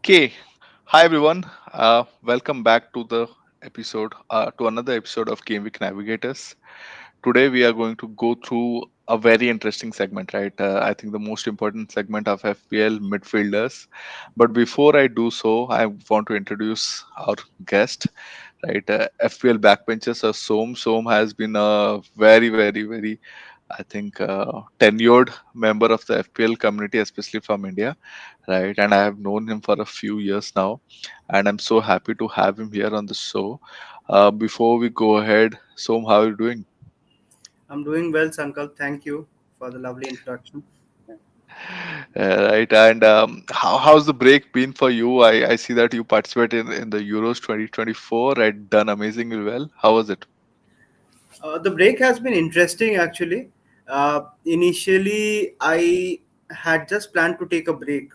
Okay, hi everyone. Welcome back to the to another episode of Game Week Navigators. Today we are going to go through a very interesting segment, right? I think the most important segment of FPL midfielders. But before I do so, I want to introduce our guest, right? FPL backbenchers. Som has been a very, I think, tenured member of the FPL community, especially from India, right? And I have known him for a few years now, and I'm so happy to have him here on the show. Before we go ahead, Som, how are you doing? I'm doing well, Sankalp. Thank you for the lovely introduction. Right, and how's the break been for you? I see that you participated in the Euros 2024 and done amazingly well. How was it? The break has been interesting, actually. Initially, I had just planned to take a break,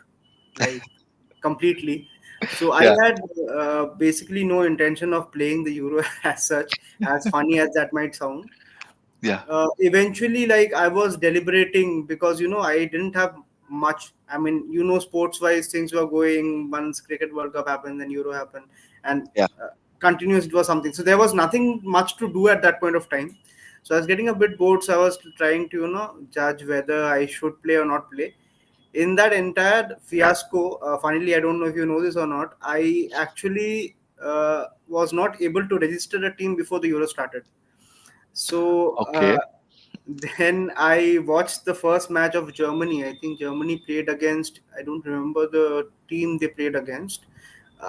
like completely. So I Yeah, had basically no intention of playing the Euro as such, as funny as that might sound. yeah, Eventually, like I was deliberating because I didn't have much. I mean, sports wise things were going. Once cricket World Cup happened, then Euro happened, and yeah. continuous it was something. So there was nothing much to do at that point of time. So I was getting a bit bored. So I was trying to judge whether I should play or not play. In that entire fiasco, finally, I don't know if you know this or not. I actually was not able to register a team before the Euro started. So Okay. then I watched the first match of Germany. I think Germany played against, I don't remember the team they played against.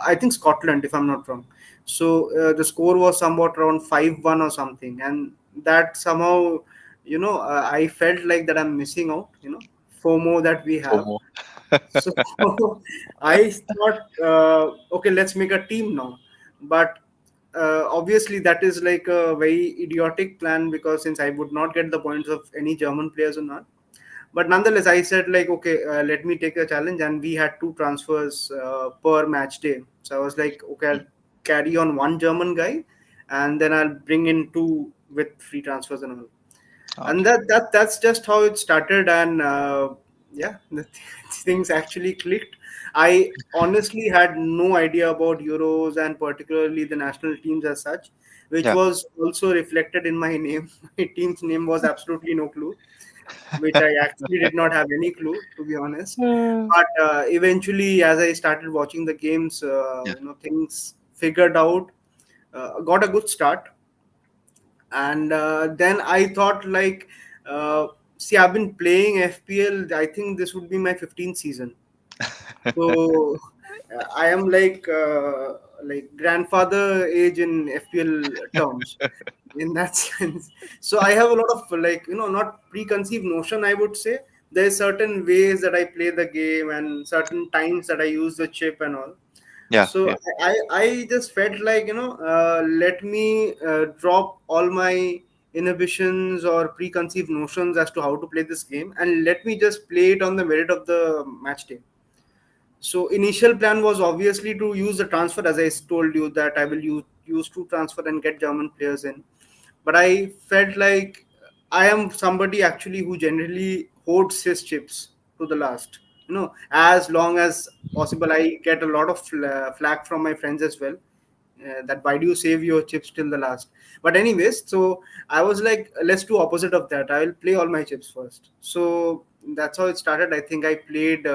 I think Scotland, if I'm not wrong. So the score was somewhat around 5-1 or something. And that somehow, I felt like that I'm missing out, FOMO that we have. FOMO. So I thought, okay, let's make a team now. But obviously, that is like a very idiotic plan because since I would not get the points of any German players or not. But nonetheless, I said like, okay, let me take a challenge, and we had two transfers per match day. So I was like, okay, I'll carry on one German guy, and then I'll bring in two with free transfers and all. And Okay. that's just how it started, and yeah, things actually clicked. I honestly had no idea about Euros and particularly the national teams as such, which Yeah. was also reflected in my name. My team's name was absolutely no clue, which I actually did not have any clue, to be honest. Mm. But eventually, as I started watching the games, Yeah. things figured out, got a good start. And then I thought, like, see, I've been playing FPL. I think this would be my 15th season. So I am like grandfather age in FPL terms in that sense. So I have a lot of like not preconceived notion. I would say there's certain ways that I play the game and certain times that I use the chip and all. Yeah. So Yeah. I just felt like let me drop all my inhibitions or preconceived notions as to how to play this game and let me just play it on the merit of the match day. So initial plan was obviously to use the transfer, as I told you that I will use to transfer and get German players in. But I felt like I am somebody actually who generally hoards his chips to the last. As long as possible, I get a lot of flack from my friends as well. That why do you save your chips till the last? But anyways, so I was like, let's do opposite of that. I will play all my chips first. So that's how it started. I think I played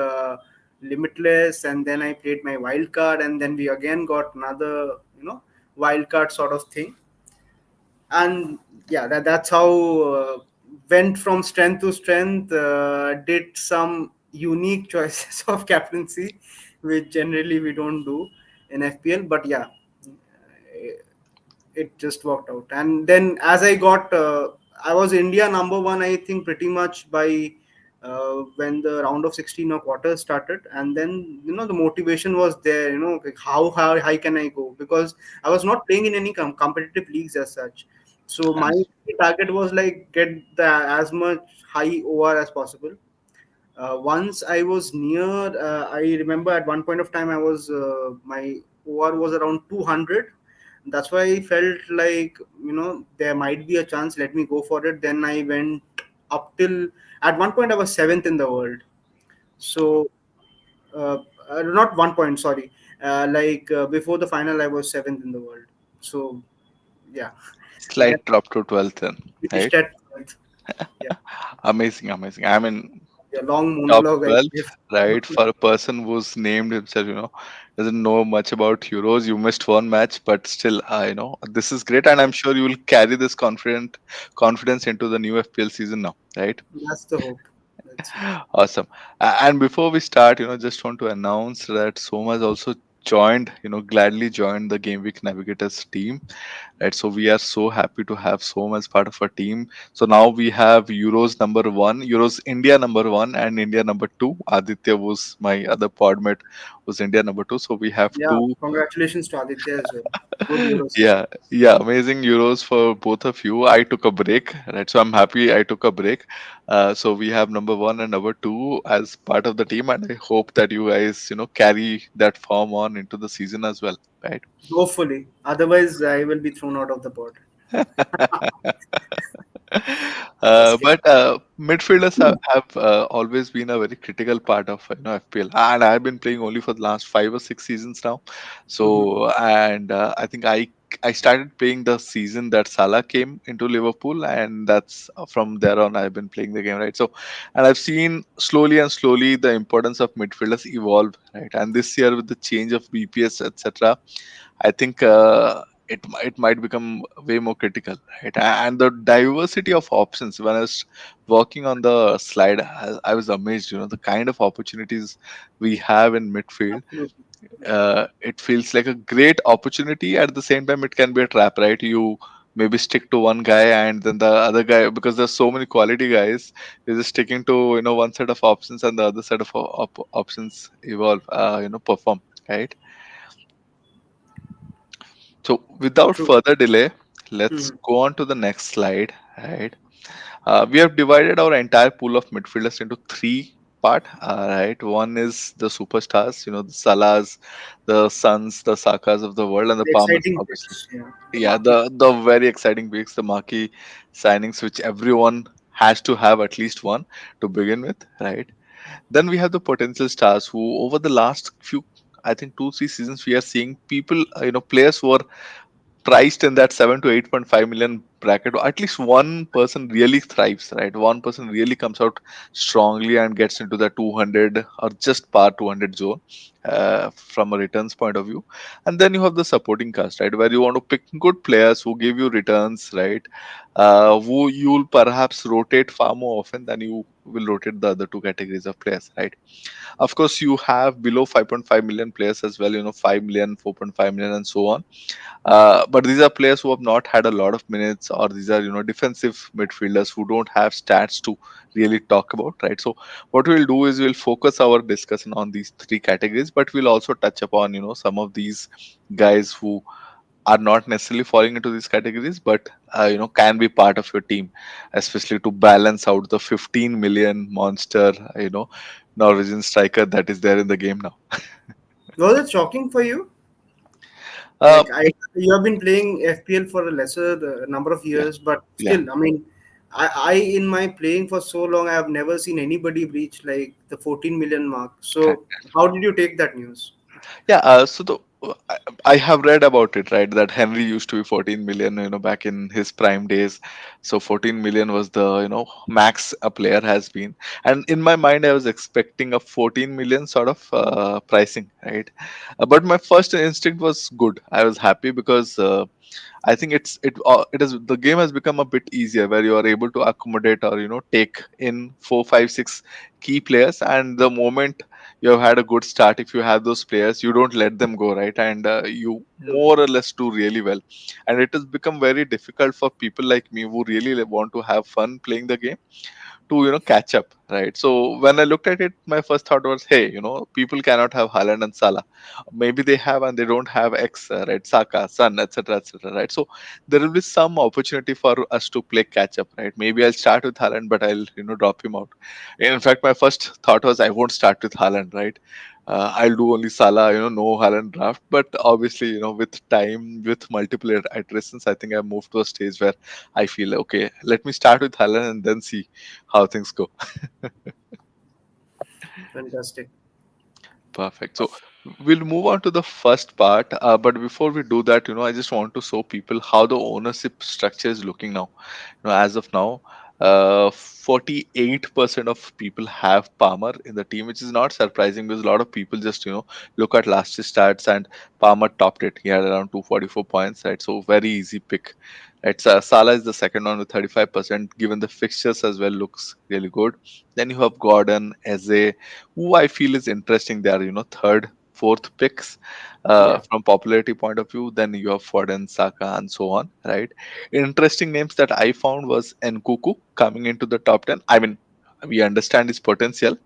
limitless, and then I played my wild card, and then we again got another wild card sort of thing. And yeah, that's how went from strength to strength. Did some unique choices of captaincy, which generally we don't do in FPL. But yeah, it just worked out. And then as I got, I was India number one, I think, pretty much by when the round of 16 or quarters started. And then the motivation was there. Like how high can I go? Because I was not playing in any competitive leagues as such. So my target was like get the as much high OR as possible. Once I was near, I remember at one point of time I was my OR was around 200. That's why I felt like there might be a chance. Let me go for it. Then I went up till at one point I was seventh in the world. So not 1 point, sorry. Before the final, I was seventh in the world. So yeah, that Slight drop to 12th then, right? finished at 12th. Yeah, Amazing, amazing. I mean, yeah, long top monologue I 12th, gave. right? For a person who's named himself, doesn't know much about Euros. You missed one match, but still, this is great, and I'm sure you will carry this confidence into the new FPL season now, right? That's the hope. Let's see. Awesome. And before we start, just want to announce that Soma has also joined, gladly joined the Game Week Navigators team, right? So we are so happy to have Soma as part of our team. So now we have Euros number one, Euros India number one, and India number two. Aditya was my other podmate, was India number two. So we have Yeah, two. congratulations to Aditya as well. Good Euro season. Yeah, yeah, amazing Euros for both of you. I took a break, right? So I'm happy I took a break. So we have number one and number two as part of the team, and I hope that you guys, carry that form on into the season as well, right? Hopefully, otherwise I will be thrown out of the pod. Just kidding. But midfielders have always been a very critical part of FPL, and I've been playing only for the last 5 or 6 seasons now. Mhm. So, and I think I started playing the season that Salah came into Liverpool, and that's from there on I've been playing the game, right? So, and I've seen slowly and slowly the importance of midfielders evolve, right? And this year with the change of BPS, etc., I think it might become way more critical, right? And the diversity of options. When I was working on the slide, I was amazed. The kind of opportunities we have in midfield. Absolutely. It feels like a great opportunity. At the same time, it can be a trap, right? You maybe stick to one guy and then the other guy, because there's so many quality guys, you're just sticking to one set of options, and the other set of options evolve, perform, right? So, without True. further delay, let's Mhm. go on to the next slide. Right, we have divided our entire pool of midfielders into three part. Right, one is the superstars, the Salahs, the Suns, the Sakas of the world, and the The Palmers, exciting obviously. bits, yeah, the Yeah, marquee. the very exciting weeks, the marquee signings, which everyone has to have at least one to begin with. Right. Then we have the potential stars who, over the last few, I think 2 3 seasons, we are seeing people, players who are priced in that 7 to 8.5 million bracket. Or at least one person really thrives, right? One person really comes out strongly and gets into the 200 or just par 200 zone, from a returns point of view. And then you have the supporting cast, right, where you want to pick good players who give you returns, right? Who you'll perhaps rotate far more often than you will rotate the other two categories of players, right? Of course, you have below 5.5 million players as well, 5 million, 4.5 million, and so on. But these are players who have not had a lot of minutes, or these are defensive midfielders who don't have stats to really talk about, right? So what we'll do is we'll focus our discussion on these three categories, but we'll also touch upon some of these guys who are not necessarily falling into these categories, but can be part of your team, especially to balance out the 15 million monster, Norwegian striker that is there in the game now. Was it shocking for you? Uh, You have been playing FPL for a lesser number of yeah, years, but yeah. still, I mean, I in my playing for so long, I have never seen anybody reach like the 14 million mark. So, how did you take that news? Yeah, so I have read about it, right? That Henry used to be 14 million, back in his prime days. So 14 million was the, max a player has been. And in my mind, I was expecting a 14 million sort of pricing, right? But my first instinct was good. I was happy because I think it is the game has become a bit easier, where you are able to accommodate, or take in 4 5 6 key players, and the moment you have had a good start, if you have those players, you don't let them go, right? And you True. more or less do really well. And it has become very difficult for people like me who really want to have fun playing the game to catch up, right? So when I looked at it, my first thought was, hey, people cannot have Haaland and Salah. Maybe they have and they don't have X, right? Saka, Son, etc., etc., right? So there will be some opportunity for us to play catch up, right? Maybe I'll start with Haaland, but I'll drop him out. In fact, my first thought was I won't start with Haaland, right? I'll do only Salah, no Haaland draft. But obviously, with time, with multiple iterations, I think I moved to a stage where I feel okay. Let me start with Haaland and then see how things go. Fantastic. Perfect. So we'll move on to the first part. But before we do that, I just want to show people how the ownership structure is looking now. As of now, 48% of people have Palmer in the team, which is not surprising because a lot of people just, look at last year's stats, and Palmer topped it. He had around 244 points, right? So very easy pick. Right. So Salah is the second one with 35%, given the fixtures as well, looks really good. Then you have Gordon, Eze, who I feel is interesting. They are, third, fourth picks Yeah, from popularity point of view. Then you have Foden, Saka, and so on, right? Interesting names that I found was Nkuku coming into the top 10. I mean, we understand his potential,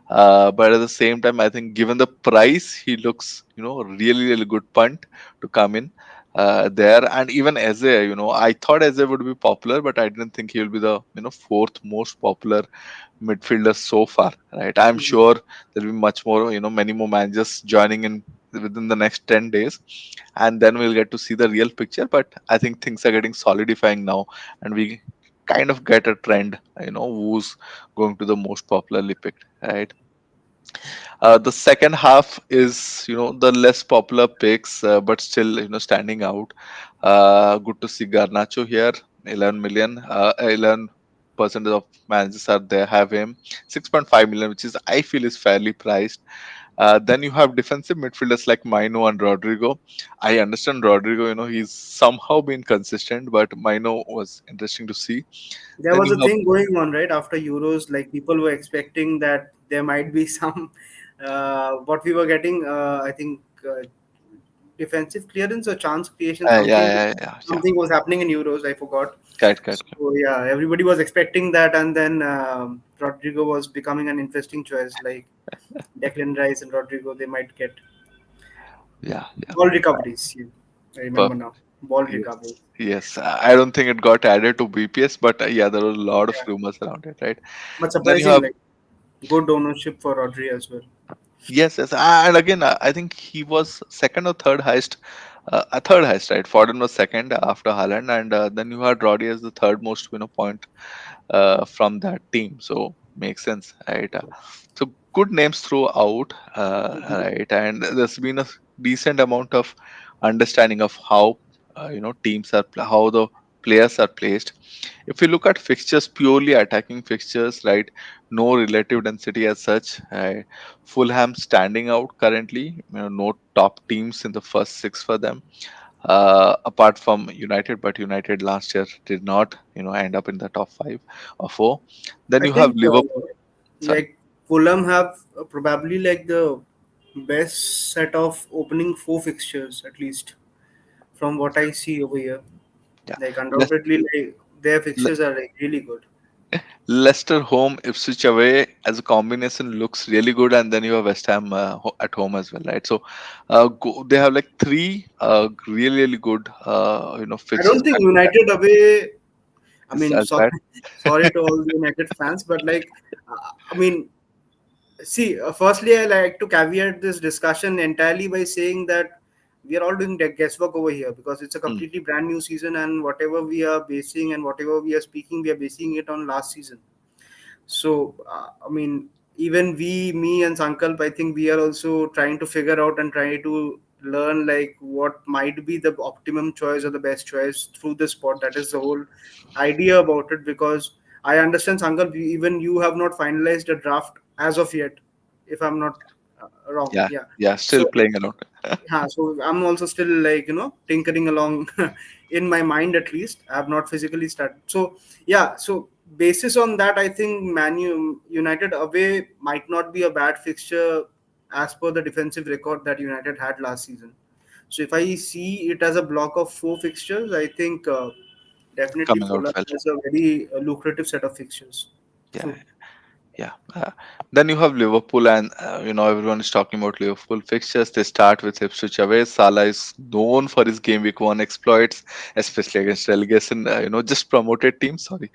but at the same time, I think given the price, he looks, really, really good punt to come in there. And even Eze, I thought Eze would be popular, but I didn't think he will be the, fourth most popular midfielders so far, right? I'm mhm. sure there'll be much more, many more managers joining in within the next 10 days, and then we'll get to see the real picture. But I think things are getting solidifying now, and we kind of get a trend, who's going to the most popularly picked, right? The second half is, the less popular picks, but still, standing out. Good to see Garnacho here, 11 million. 11% of managers are there have him. 6.5 million, which is I feel is fairly priced. Then you have defensive midfielders like Maino and Rodrigo. I understand Rodrigo, he's somehow been consistent, but Maino was interesting to see. There Then was you a have thing going on right after Euros. Like people were expecting that there might be some what we were getting. I think defensive clearance or chance creation. yeah, Something yeah, yeah, yeah. something was happening in Euros. I forgot. Correct, correct, correct. So yeah, everybody was expecting that, and then Rodrigo was becoming an interesting choice. Like Declan Rice and Rodrigo, they might get Yeah, yeah. ball recoveries. Yeah, I remember Perfect. now. Ball Yes, recovery. yes. I don't think it got added to BPS, but yeah, there were a lot of Yeah, rumors around it, right? but Then you surprising, have like good ownership for Rodri as well. yes, yes, and again, I think he was second or third highest, a third highest, right? Foden was second after Haaland, and then you had Rodri as the third most, point from that team. So makes sense, right? So good names throughout, Mhm. right? And there's been a decent amount of understanding of how teams are how the players are placed. If you look at fixtures, purely attacking fixtures, right? No relative density as such. Fulham standing out currently. No top teams in the first six for them, apart from United. But United last year did not, end up in the top five or four. Then I you have think Liverpool. Sorry. like Fulham have probably like the best set of opening four fixtures at least from what I see over here. Yeah. Like Le- undoubtedly, like their Le- fixtures are like really good. Leicester home, Ipswich away as a combination looks really good, and then you have West Ham at home as well, right? So, they have like three really really good I fixtures don't think back to back. United away. I It's mean, as sorry, bad. sorry to all the United fans, but like, I mean, see, firstly, I like to caveat this discussion entirely by saying that we are all doing guesswork over here because it's a Mm, completely brand new season, and whatever we are basing and whatever we are speaking, we are basing it on last season. So, I mean, even we, me and Sankalp, I think we are also trying to figure out and try to learn like what might be the optimum choice or the best choice through this spot. That is the whole idea about it because I understand Sankalp, even you have not finalized a draft as of yet, if I'm not wrong. yeah, Yeah. yeah, still So playing around. yeah, so I'm also still like tinkering along in my mind at least. I have not physically started. So yeah, so basis on that, I think United away might not be a bad fixture as per the defensive record that United had last season. So if I see it as a block of four fixtures, I think definitely Coming out Fulham well. is a very lucrative set of fixtures. Yeah, True. yeah. Then you have Liverpool, and everyone is talking about Liverpool fixtures. They start with Ipswich away. Salah is known for his game week one exploits, especially against relegation, just promoted teams. Sorry.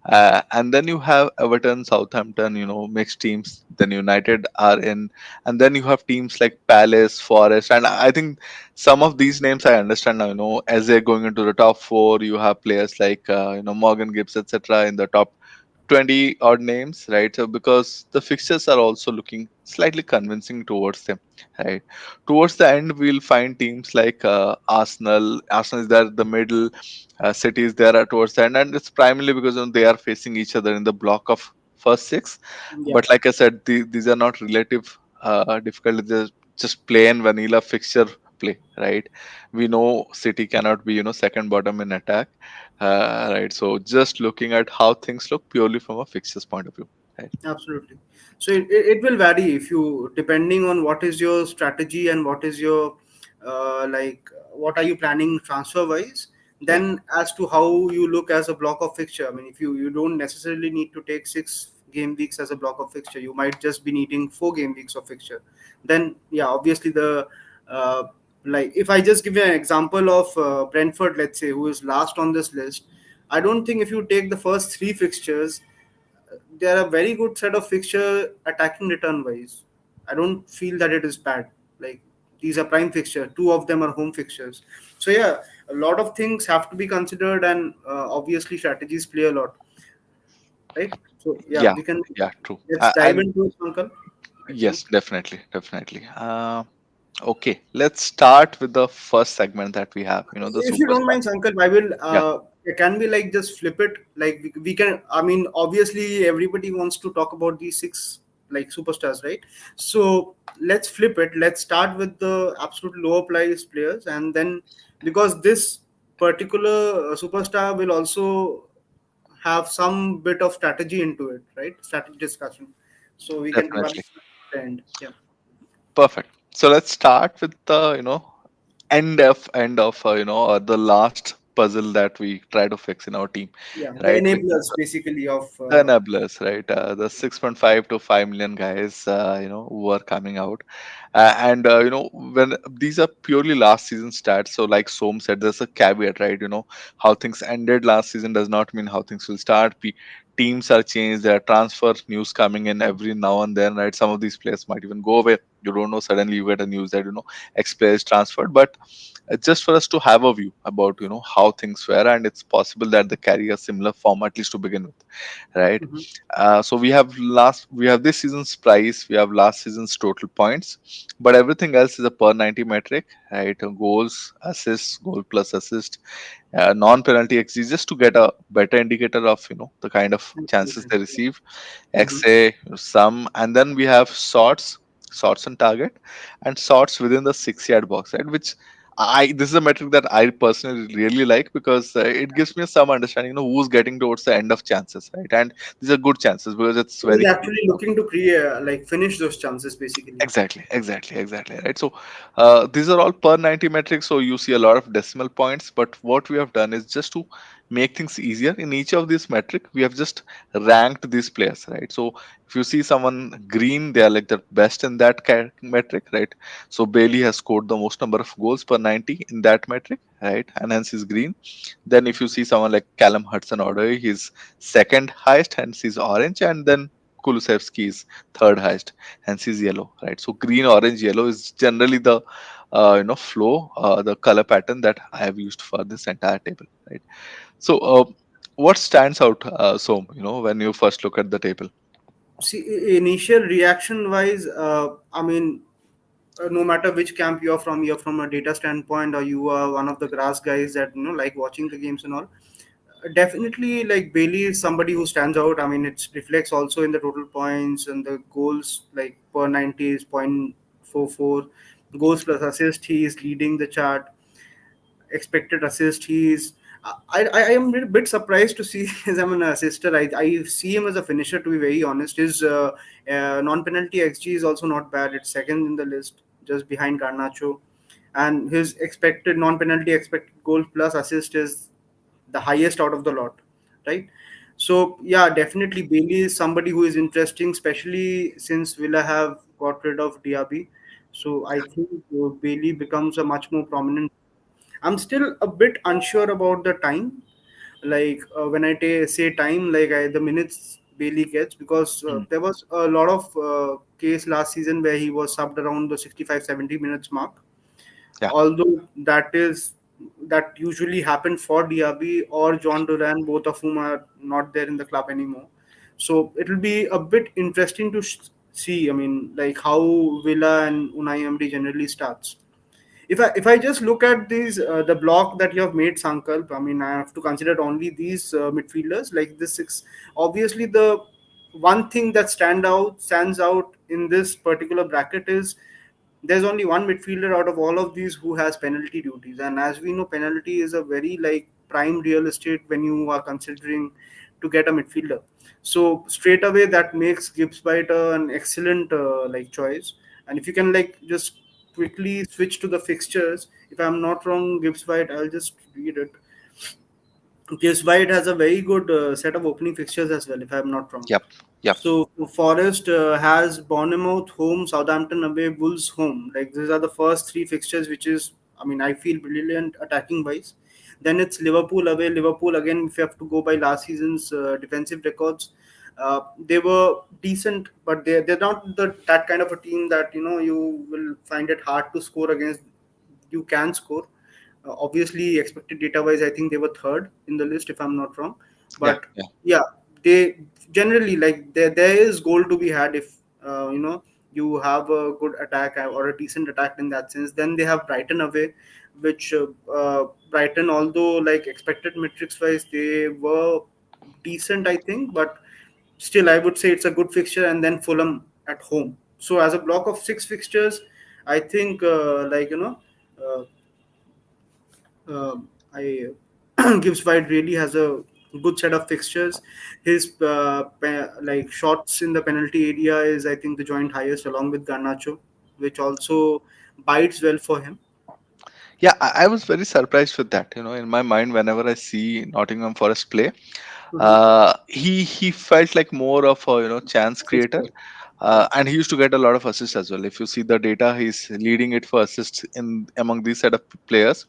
And then you have Everton, Southampton, mixed teams. Then United are in, and then you have teams like Palace, Forest, and I think some of these names I understand now. As they're going into the top four, you have players like Morgan Gibbs, etc. in the top 20 odd names, right? So because the fixtures are also looking slightly convincing towards them, right? Towards the end, we'll find teams like Arsenal. Arsenal is there, the middle. City is there towards the end, and it's primarily because they are facing each other in the block of first six. Yeah, But like I said, these are not relative difficult. They're just plain vanilla fixture play, right? We know City cannot be, second bottom in attack, right? So just looking at how things look purely from a fixtures point of view, right? absolutely. So it will vary if you, depending on what is your strategy and what is your what are you planning transfer wise, Yeah, then as to how you look as a block of fixture. I mean, if you don't necessarily need to take 6 game weeks as a block of fixture, you might just be needing 4 game weeks of fixture. Then yeah, obviously the uh, like if I just give you an example of Brentford, let's say, who is last on this list, I don't think if you take the first 3 fixtures, they are a very good set of fixture attacking return wise. I don't feel that it is bad. Like, these are prime fixture. 2 of them are home fixtures. So yeah, a lot of things have to be considered, and obviously strategies play a lot, right? So yeah, yeah, we can, yeah, true. let's dive And into it, Uncle. I think yes, definitely, definitely. Okay, let's start with the first segment that we have. The if you don't superstar. mind, Sankalp, I will. Yeah, Can we like just flip it? Like we can. I mean, obviously, everybody wants to talk about these 6 superstars, right? So let's flip it. Let's start with the absolute lower priced players, and then, because this particular superstar will also have some bit of strategy into it, right? Strategy discussion. So we can run definitely. at the end. Yeah, Perfect. So let's start with the end of the last puzzle that we try to fix in our team, yeah. The right? Which is enablers basically of. the enablers, right? The 6.5 to 5 million guys, who are coming out. And, when these are purely last season stats, so like Som said, there's a caveat, right? How things ended last season does not mean how things will start. Teams are changed, there are transfer news coming in every now and then, right? Some of these players might even go away. You don't know, suddenly you get a news that, X player is transferred. But just for us to have a view about, how things were, and it's possible that they carry a similar form, at least to begin with, right? Mhm. So we have this season's price, we have last season's total points, but everything else is a per 90 metric, right? Goals, assists, goal plus assist, non-penalty XG, just to get a better indicator of the kind of chances Absolutely. they receive, Mhm. XA, sum, and then we have shots on target, and shots within the 6 yard box, right? Which I this is a metric that I personally really like, because it gives me some understanding, who's getting towards the end of chances, right? And these are good chances because it's He's very key. actually looking to create, like, finish those chances basically. Exactly, exactly, exactly. Right. So these are all per 90 metrics. So you see a lot of decimal points. But what we have done is just to make things easier in each of these metric, we have just ranked these players. Right. So if you see someone green, they are like the best in that metric. Right. So Bailey has scored the most number of goals per 90 in that metric. Right. And hence he's green. Then if you see someone like Callum Hudson-Odoi, he's second highest, hence he's orange. And then Kulusevski is third highest, hence is yellow, right? So green, orange, yellow is generally the flow, the color pattern that I have used for this entire table, right? So what stands out, so when you first look at the table? See, initial reaction wise, I mean, no matter which camp you're from a data standpoint, or you are one of the grass guys that like watching the games and all. Definitely, like, Bailey is somebody who stands out. I mean, it reflects also in the total points and the goals, like per 90 is 0.44, goals plus assist. He is leading the chart. Expected assist. He's I am a bit surprised to see him as an assister. I see him as a finisher, to be very honest. His non-penalty XG is also not bad. It's second in the list, just behind Garnacho, and his expected non-penalty expected goal plus assist is the highest out of the lot, right? So yeah, definitely Bailey is somebody who is interesting, especially since Villa have got rid of Diaby. So I think Bailey becomes a much more prominent. I'm still a bit unsure about the time. Like, when I say time, like, the minutes Bailey gets, because Mm, there was a lot of case last season where he was subbed around the 65-70 minutes mark. yeah, Although that usually happened for Diaby or John Duran, both of whom are not there in the club anymore. So it'll be a bit interesting to see. I mean, like how Villa and Unai Emery generally starts. If I just look at these the block that you have made, Sankalp, I mean, I have to consider only these midfielders like this six. Obviously, the one thing that stands out in this particular bracket is there's only one midfielder out of all of these who has penalty duties, and as we know, penalty is a very like prime real estate when you are considering to get a midfielder. So straight away that makes Gibbs White an excellent like choice. And if you can like just quickly switch to the fixtures, if I'm not wrong, Gibbs White, I'll just read it. Gibbs White has a very good set of opening fixtures as well, if I'm not wrong. Yep. Yep. So Forest has Bournemouth home, Southampton away, Wolves home. Like these are the first three fixtures, which is, I mean, I feel brilliant attacking wise. Then it's Liverpool away. Liverpool again, if you have to go by last season's defensive records, they were decent, but they're not that kind of a team that you will find it hard to score against. You can score. Obviously, expected data wise, I think they were third in the list, if I'm not wrong. Yeah. But Yeah. yeah, they generally like there is goal to be had if you have a good attack or a decent attack in that sense. Then they have Brighton away, which Brighton, although like expected metrics wise, they were decent, I think, but still I would say it's a good fixture. And then Fulham at home. So as a block of six fixtures, I think uh, I Gibbs White really has a good set of fixtures. His like shots in the penalty area is, I think, the joint highest along with Garnacho, which also bites well for him. Yeah, I was very surprised with that. In my mind, whenever I see Nottingham Forest play, Mhm. he felt like more of a chance creator. Assistant. And he used to get a lot of assists as well. If you see the data, he's leading it for assists in among these set of players.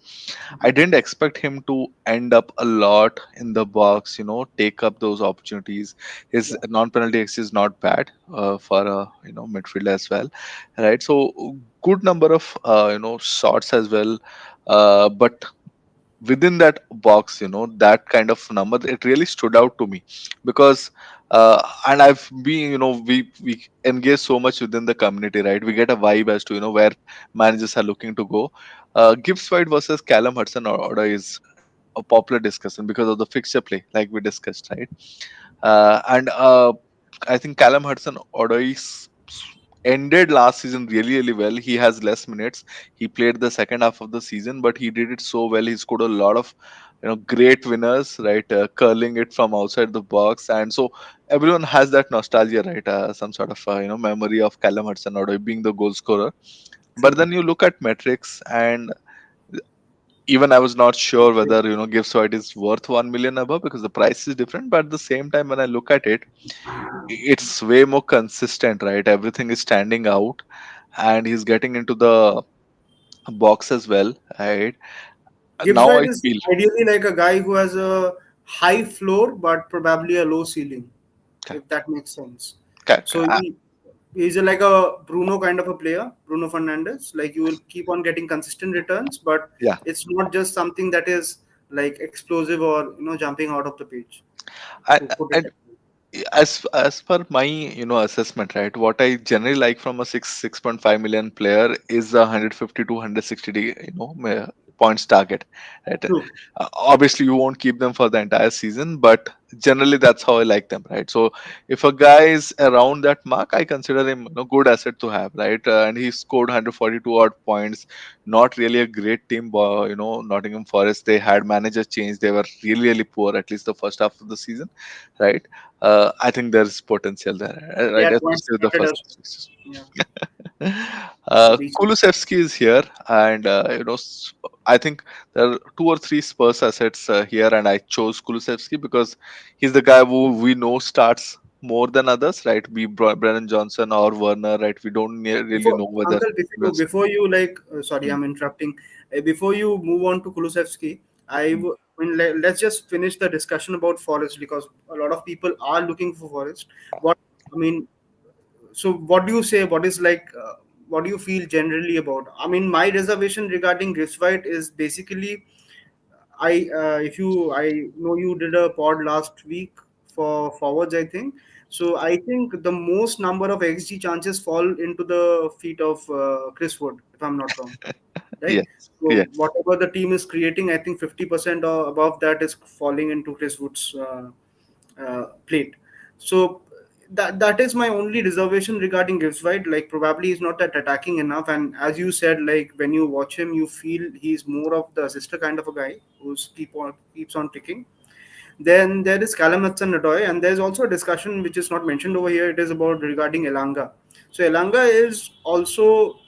I didn't expect him to end up a lot in the box, take up those opportunities. His Yeah. non-penalty X is not bad for a midfielder as well, right? So good number of shots as well, but within that box, that kind of number, it really stood out to me because and I've been, we engage so much within the community, right? We get a vibe as to where managers are looking to go. Gibbs White versus Callum Hudson order is a popular discussion because of the fixture play, like we discussed, right? And I think Callum Hudson Odoi ended last season really, really well. He has less minutes. He played the second half of the season, but he did it so well. He scored a lot of great winners, right? Curling it from outside the box, and so everyone has that nostalgia, right? Some sort of memory of Callum Hudson Odoi being the goal scorer. But True. then you look at metrics, and even I was not sure whether Gibbs White is worth 1 million above because the price is different. But at the same time, when I look at it, it's way more consistent, right? Everything is standing out, and he's getting into the box as well, right? And Gibbs now I White is feel ideally like a guy who has a high floor but probably a low ceiling, okay, if that makes sense. okay, So okay, he's like a Bruno kind of a player, Bruno Fernandes. Like you will keep on getting consistent returns, but yeah. it's not just something that is like explosive or jumping out of the page. I, To put it I, that way. as per my assessment, right, what I generally like from a 6.5 million player is a 150 to 160 points target, right? True. Obviously you won't keep them for the entire season, but generally that's how I like them, right? So if a guy is around that mark, I consider him good asset to have, right? And he scored 142 odd points. Not really a great team, Nottingham Forest, they had manager change. They were really, really poor, at least the first half of the season, right? I think there's potential there, They right? had once Especially with the started first us. six. Yeah. Reaching. Kulusevski is here, and I think there are two or three Spurs assets here, and I chose Kulusevski because he's the guy who we know starts more than others, right? Be Brennan Johnson or Werner, right? We don't really Before know whether. Uncle, before you like, sorry, Hmm, I'm interrupting. Before you move on to Kulusevski, hmm. I mean, let's just finish the discussion about Forest because a lot of people are looking for Forest. What I mean, so what do you say? What is like? What do you feel generally about? I mean, my reservation regarding Griffith is basically if you I know you did a pod last week for forwards, I think, So I think the most number of XG chances fall into the feet of Chris Wood, if I'm not wrong, right? Yes, So yes. whatever the team is creating, I think 50% or above that is falling into Chris Wood's plate. So that is my only reservation regarding Gibbs White. Like probably he's not that attacking enough, and as you said, like when you watch him, you feel he's more of the assister kind of a guy who's keeps on ticking. Then there is Callum Hudson-Odoi, and there's also a discussion which is not mentioned over here. It is about regarding Elanga. So Elanga is also,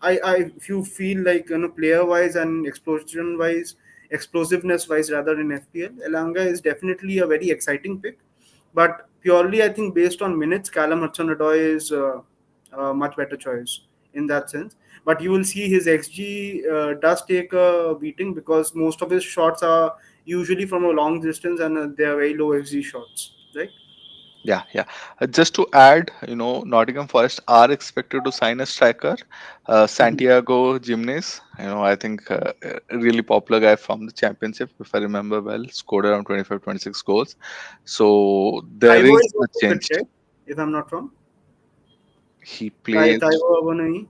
if you feel like player wise and explosion wise, explosiveness wise rather in FPL, Elanga is definitely a very exciting pick. But purely, I think based on minutes, Callum Hudson-Odoi is a much better choice in that sense. But you will see his XG does take a beating because most of his shots are usually from a long distance and they are very low XG shots, right? Yeah, yeah. Just to add, Nottingham Forest are expected to sign a striker, Mhm. Santiago Jimenez. I think a really popular guy from the championship, if I remember well, scored around 25, 26 goals. So there Taiwo is is a also fit, change. right? If I'm not wrong. He plays. Taiwo Abonai,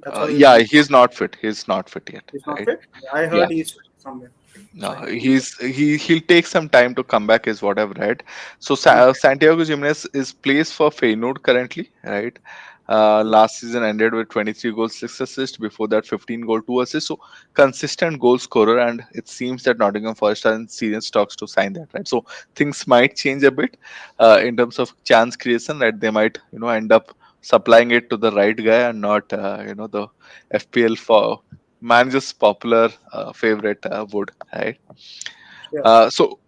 that's how his Yeah, name. he's not fit. He's not fit yet, He's not right? fit. I Yeah. heard he's fit somewhere. No, Sorry. he'll take some time to come back, is what I've read. So Okay. Santiago Jimenez is plays for Feyenoord currently, right? Last season ended with 23 goals, 6 assists. Before that, 15 goal, 2 assists. So consistent goal scorer, and it seems that Nottingham Forest are in serious talks to sign that, right? So things might change a bit in terms of chance creation, right? They might end up supplying it to the right guy and not the FPL for manager's popular favorite Wood, right? Yeah. So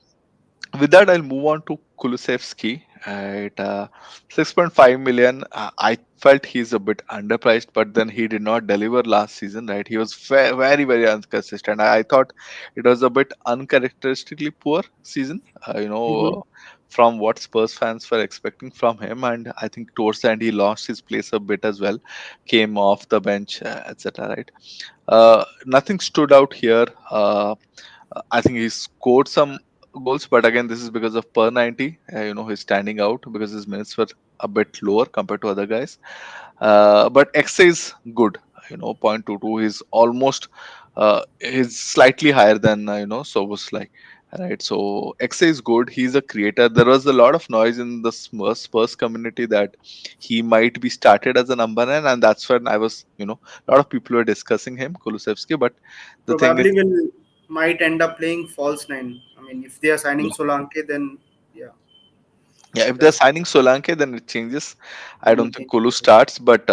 with that, I'll move on to Kulusevski at 6.5 million. I felt he's a bit underpriced, but then he did not deliver last season, right? He was very, very inconsistent. I thought it was a bit uncharacteristically poor season, Mm-hmm. from what Spurs fans were expecting from him. And I think towards the end, he lost his place a bit as well, came off the bench, etc., right? Nothing stood out here. I think he scored some goals, but again, this is because of per 90. He's standing out because his minutes were a bit lower compared to other guys. But XA is good. 0.22. He's almost he's slightly higher than Sobus like. Right, so XA is good. He's a creator. There was a lot of noise in the Spurs community that he might be started as a number 9, and that's when I was, a lot of people were discussing him, Kulusevski. But the thing is, Probably will might end up playing false nine. I mean, if they are signing Solanke, then yeah, yeah, if they're that's signing Solanke, then it changes. I then don't it think changes. Kulu starts, but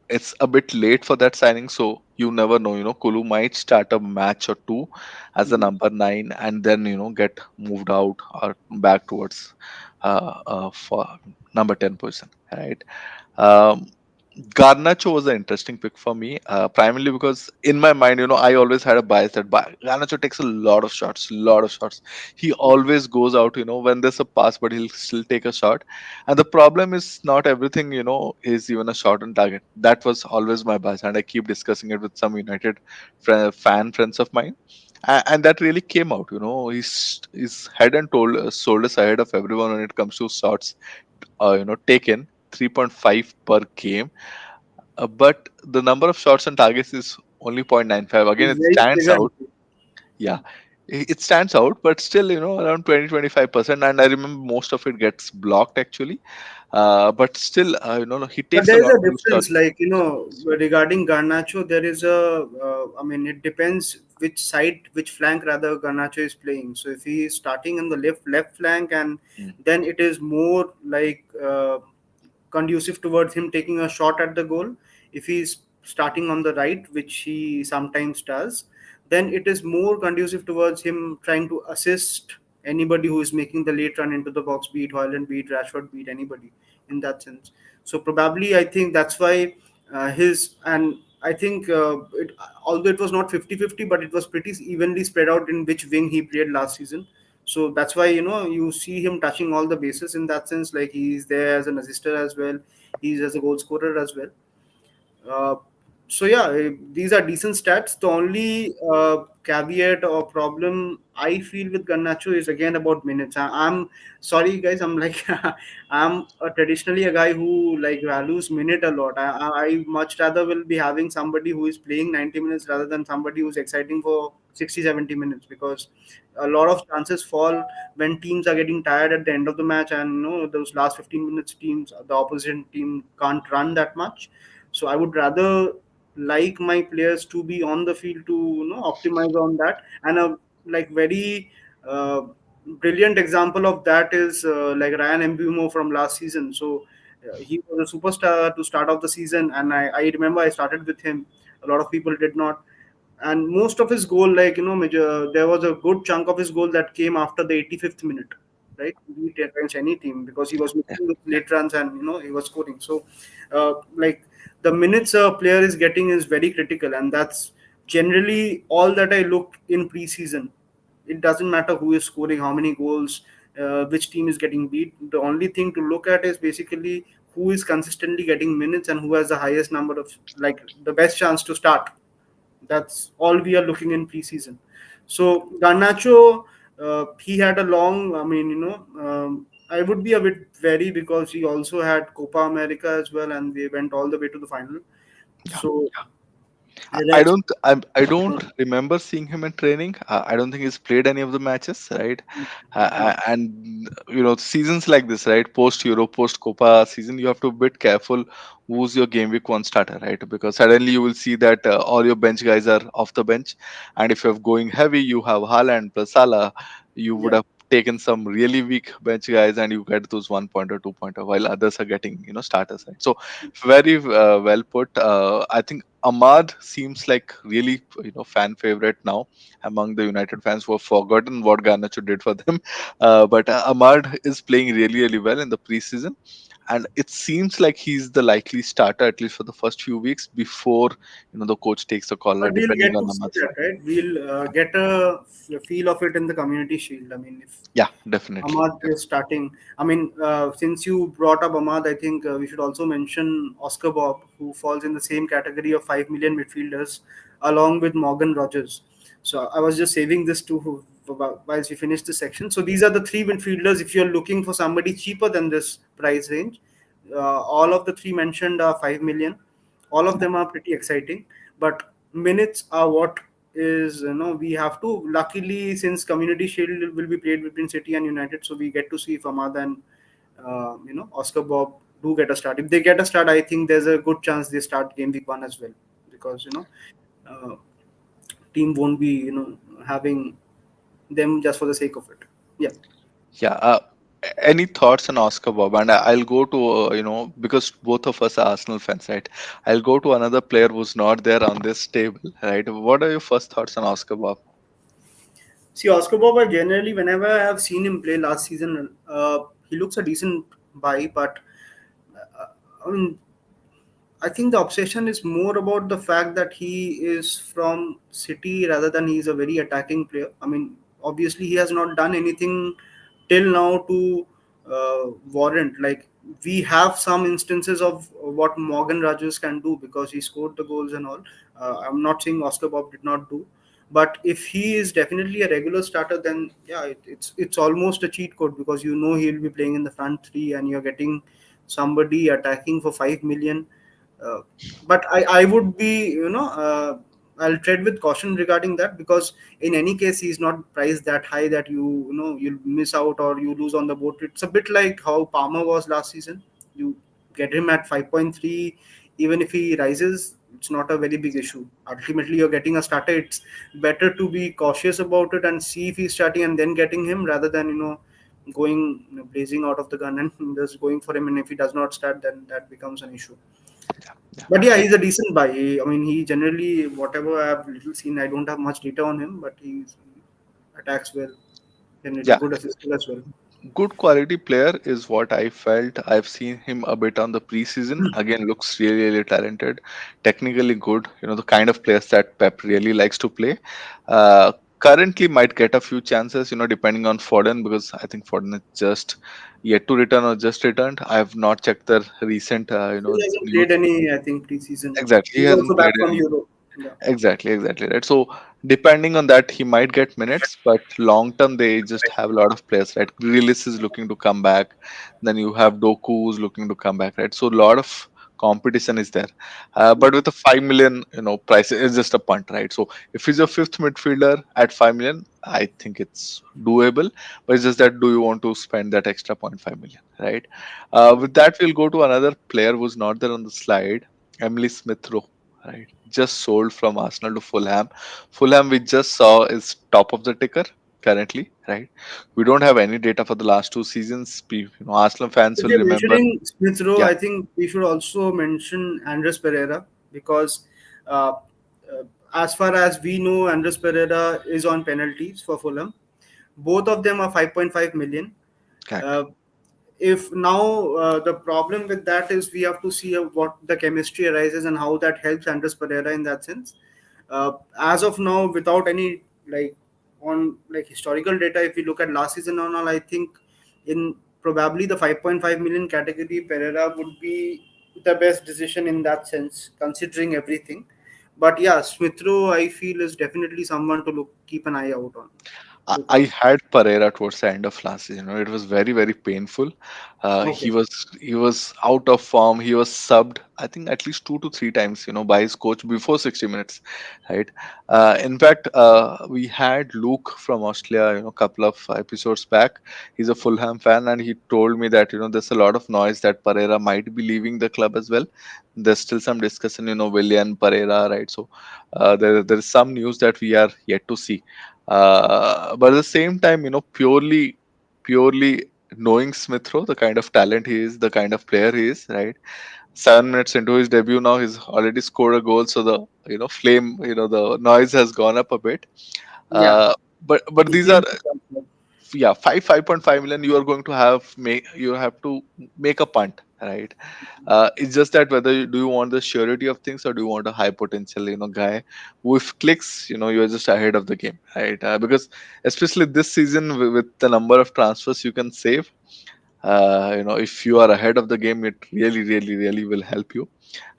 it's a bit late for that signing, so you never know. Kulu might start a match or two as a Mhm. number 9, and then get moved out or back towards for number 10 position, right? Um, Garnacho was an interesting pick for me, primarily because in my mind, I always had a bias that Garnacho takes a lot of shots, lot of shots. He always goes out, when there's a pass, but he'll still take a shot. And the problem is not everything, is even a shot on target. That was always my bias, and I keep discussing it with some United fan friends of mine. And that really came out, he's head and shoulders ahead of everyone when it comes to shots, taken 3.5 per game, but the number of shots on targets is only 0.95. Again, He's it very stands trigger out. happy. Yeah, it stands out, but still, around 20-25%. And I remember most of it gets blocked actually. But still, he But takes a there is lot a of good difference, shots. like regarding Garnacho, there is a. I mean, it depends which side, which flank rather Garnacho is playing. So if he is starting in the left flank, and Mm, then it is more like conducive towards him taking a shot at the goal. If he's starting on the right, which he sometimes does, then it is more conducive towards him trying to assist anybody who is making the late run into the box, be it Hoyland, be it Rashford, be it anybody in that sense. So probably I think that's why his and I think although it was not 50-50, but it was pretty evenly spread out in which wing he played last season. So that's why you see him touching all the bases in that sense. Like he's there as an assister as well. He's as a goal scorer as well. Uh, So yeah, these are decent stats. The only caveat or problem I feel with Garnacho is again about minutes. I'm sorry, guys. I'm like I'm traditionally a guy who like values minute a lot. I much rather will be having somebody who is playing 90 minutes rather than somebody who's exciting for 60, 70 minutes, because a lot of chances fall when teams are getting tired at the end of the match, and those last 15 minutes teams, the opposition team can't run that much. So I would rather like my players to be on the field to optimize on that. And a like very uh, brilliant example of that is like Ryan Mbumo from last season. So he was a superstar to start off the season, and I remember I started with him. A lot of people did not, and most of his goal, like major, there was a good chunk of his goal that came after the 85th minute, right? Be it against any team, because he was making the late runs and he was scoring. So like the minutes a player is getting is very critical, and that's generally all that I look in preseason. It doesn't matter who is scoring, how many goals, which team is getting beat. The only thing to look at is basically who is consistently getting minutes and who has the highest number of, like, the best chance to start. That's all we are looking in preseason. So Garnacho, he had a long. I mean, I would be a bit wary because he also had Copa America as well, and they went all the way to the final. Yeah. So I let's. don't I don't remember seeing him in training. I don't think he's played any of the matches, right? Yeah. And seasons like this, right? Post Euro, post Copa season, you have to be bit careful who's your game week one starter, right? Because suddenly you will see that all your bench guys are off the bench, and if you're going heavy, you have Haaland plus Salah. You would Yeah. have taken some really weak bench guys, and you get those 1 pointer, 2 pointer, while others are getting starters, right? So very well put. I think Ahmad seems like really fan favorite now among the United fans who have forgotten what Garnacho did for them. But Ahmad is playing really really well in the preseason, and it seems like he's the likely starter at least for the first few weeks before the coach takes a call, But we'll depending get on to see Ahmad's that, form. right? We'll get a feel of it in the Community Shield. I mean, if Yeah, definitely. Ahmad is starting. I mean, since you brought up Ahmad, I think we should also mention Oscar Bob, who falls in the same category of 5 million midfielders, along with Morgan Rogers. So I was just saving this to whilst we finish this section. So these are the three midfielders. If you're looking for somebody cheaper than this price range, all of the three mentioned are 5 million. All of them are pretty exciting, but minutes are what is, we have to, luckily, since Community Shield will be played between City and United, so we get to see if Ahmad and Oscar Bob do get a start. If they get a start, I think there's a good chance they start game week one as well, because uh, team won't be having them just for the sake of it. Yeah. Yeah. Any thoughts on Oscar Bob? And I'll go to because both of us are Arsenal fans, right? I'll go to another player who's not there on this table, right? What are your first thoughts on Oscar Bob? See, Oscar Bob, I generally, whenever I have seen him play last season, he looks a decent buy, but I mean, I think the obsession is more about the fact that he is from City rather than he's a very attacking player. I mean, obviously he has not done anything till now to warrant. Like, we have some instances of what Morgan Rogers can do because he scored the goals and all. I'm not saying Oscar Bob did not do, but if he is definitely a regular starter, then yeah, it's almost a cheat code, because he'll be playing in the front three and you're getting somebody attacking for 5 million. uh, but I would be, I'll tread with caution regarding that, because in any case he's not priced that high that you'll miss out or you lose on the boat. It's a bit like how Palmer was last season. You get him at 5.3, even if he rises, it's not a very big issue. Ultimately, you're getting a starter. It's better to be cautious about it and see if he's starting and then getting him, rather than going blazing out of the gun and just going for him. And if he does not start, then that becomes an issue. Yeah, yeah, But yeah, he's a decent buy. I mean, he generally, whatever I've little seen, I don't have much data on him, but he attacks well, generally yeah. good assist as well. Good quality player is what I felt. I've seen him a bit on the preseason. Again, looks really, really talented, technically good. The kind of players that Pep really likes to play. Currently, might get a few chances. Depending on Foden, because I think Foden is just yet to return or just returned. I have not checked the recent, He hasn't news. played any, I think, preseason. Exactly, he He's also hasn't played back from any. Euro. Yeah. Exactly, right. So depending on that, he might get minutes, but long term they just have a lot of players, right? Grealish is looking to come back. Then you have Doku who's looking to come back, right? So a lot of competition is there. But with a 5 million, price, it's just a punt, right? So if he's a fifth midfielder at 5 million, I think it's doable. But it's just that, do you want to spend that extra 0.5 million, right? With that, we'll go to another player who's not there on the slide, Emily Smith Rowe, right? Just sold from Arsenal to Fulham. Fulham, we just saw, is top of the ticker currently, right? We don't have any data for the last two seasons. Arsenal fans If will you're remember. mentioning Smith Rowe, Yeah, I think we should also mention Andres Pereira because, uh, as far as we know, Andres Pereira is on penalties for Fulham. Both of them are 5.5 million. correct. Uh, if now the problem with that is we have to see what the chemistry arises and how that helps Andres Pereira in that sense. As of now, without any like on like historical data, if we look at last season and all, I think in probably the 5.5 million category, Pereira would be the best decision in that sense, considering everything. But yeah, Smithrow I feel is definitely someone to keep an eye out on I because had Pereira towards the end of last season. It was very, very painful. He okay, was he was out of form. He was subbed, I think, at least 2 to 3 times, by his coach before 60 minutes, right? In fact, we had Luke from Australia, a couple of episodes back. He's a Fulham fan, and he told me that there's a lot of noise that Pereira might be leaving the club as well. There's still some discussion, Willian Pereira, right? So there is some news that we are yet to see. But at the same time, purely knowing Smith Rowe, the kind of talent he is, the kind of player he is, right? 7 minutes into his debut now, he's already scored a goal. So the flame, the noise has gone up a bit. yeah, But the these are, flames will come back. 5.5 million. You are going to have to make a punt, right? It's just that whether do you want the surety of things, or do you want a high potential, guy who, if clicks, you're just ahead of the game, right? Because especially this season, with the number of transfers you can save, if you are ahead of the game, it really, really, really will help you.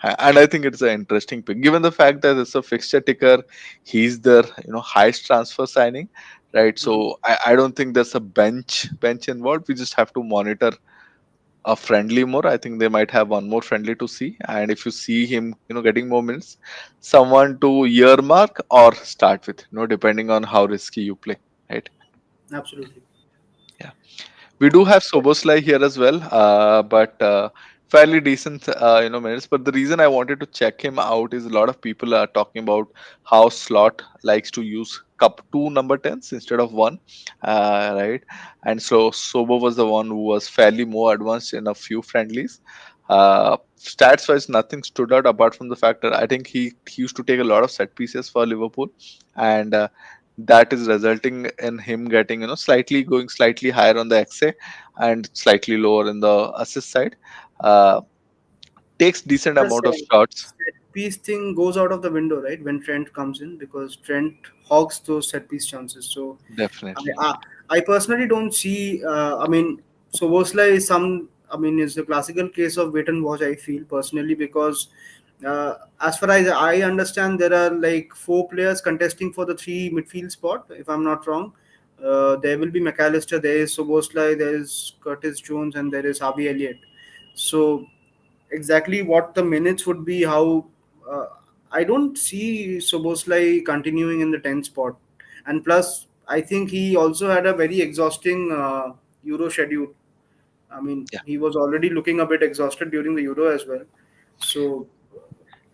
And I think it's an interesting pick, given the fact that it's a fixture ticker. He's the highest transfer signing, right? Mhm. So I don't think there's a bench involved. We just have to monitor a friendly more. I think they might have one more friendly to see, and if you see him, getting more minutes, someone to earmark or start with, depending on how risky you play, right? Absolutely. Yeah. We do have Soboslai here as well, but fairly decent, minutes. But the reason I wanted to check him out is a lot of people are talking about how Slot likes to use cup two number tens instead of one, right? And so Sobo was the one who was fairly more advanced in a few friendlies. Stats wise, nothing stood out apart from the fact that I think he used to take a lot of set pieces for Liverpool, and that is resulting in him getting, slightly going slightly higher on the XA and slightly lower in the assist side. uh, Takes decent The amount of shots. set piece thing goes out of the window, right? When Trent comes in, because Trent hogs those set piece chances. So, I, Definitely. I, I personally don't see. I mean, Szoboszlai is some. I mean, is the classical case of wait and watch. I feel personally because, as far as I understand, there are like four players contesting for the three midfield spot. If I'm not wrong, there will be McAllister, there is Soboslai, there is Curtis Jones, and there is Harvey Elliott. So exactly what the minutes would be, how uh, I don't see Soboslai continuing in the 10 spot. And plus, I think he also had a very exhausting Euro schedule. I mean, Yeah. he was already looking a bit exhausted during the Euro as well. So,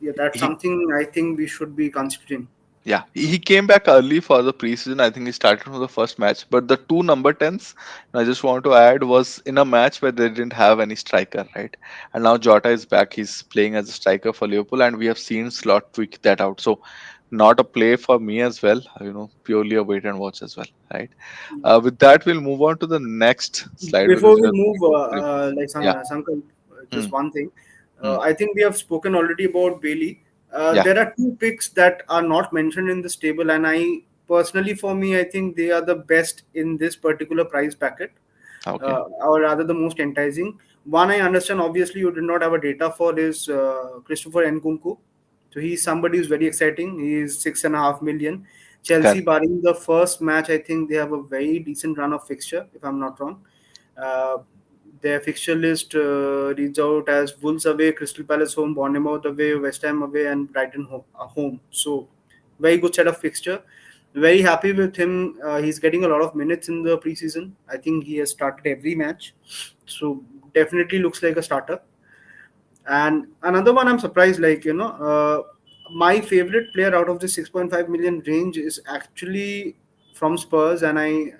yeah, that's he something I think we should be considering. Yeah, he came back early for the preseason. I think he started from the first match. But the two number tens, I just want to add, was in a match where they didn't have any striker, right? And now Jota is back. He's playing as a striker for Liverpool, and we have seen Slot tweak that out. So, not a play for me as well. Purely a wait and watch as well, right? With that, we'll move on to the next slide Before because we move, yeah, Sankalp, hmm, just one thing. hmm, I think we have spoken already about Bailey. yeah, There are two picks that are not mentioned in this table, and I personally, for me, I think they are the best in this particular price bracket. Okay. or rather the most enticing. One I understand, obviously, you did not have a data for is Christopher Nkunku. So he's somebody who's very exciting. He's 6.5 million. Chelsea, Correct. barring the first match, I think they have a very decent run of fixture, if I'm not wrong. Uh, their fixture list reads out as Wolves away, Crystal Palace home, Bournemouth away, West Ham away, and Brighton home. So very good set of fixture. Very happy with him. He's getting a lot of minutes in the preseason. I think he has started every match, so definitely looks like a starter. And another one, I'm surprised, like, my favorite player out of the 6.5 million range is actually from Spurs, and I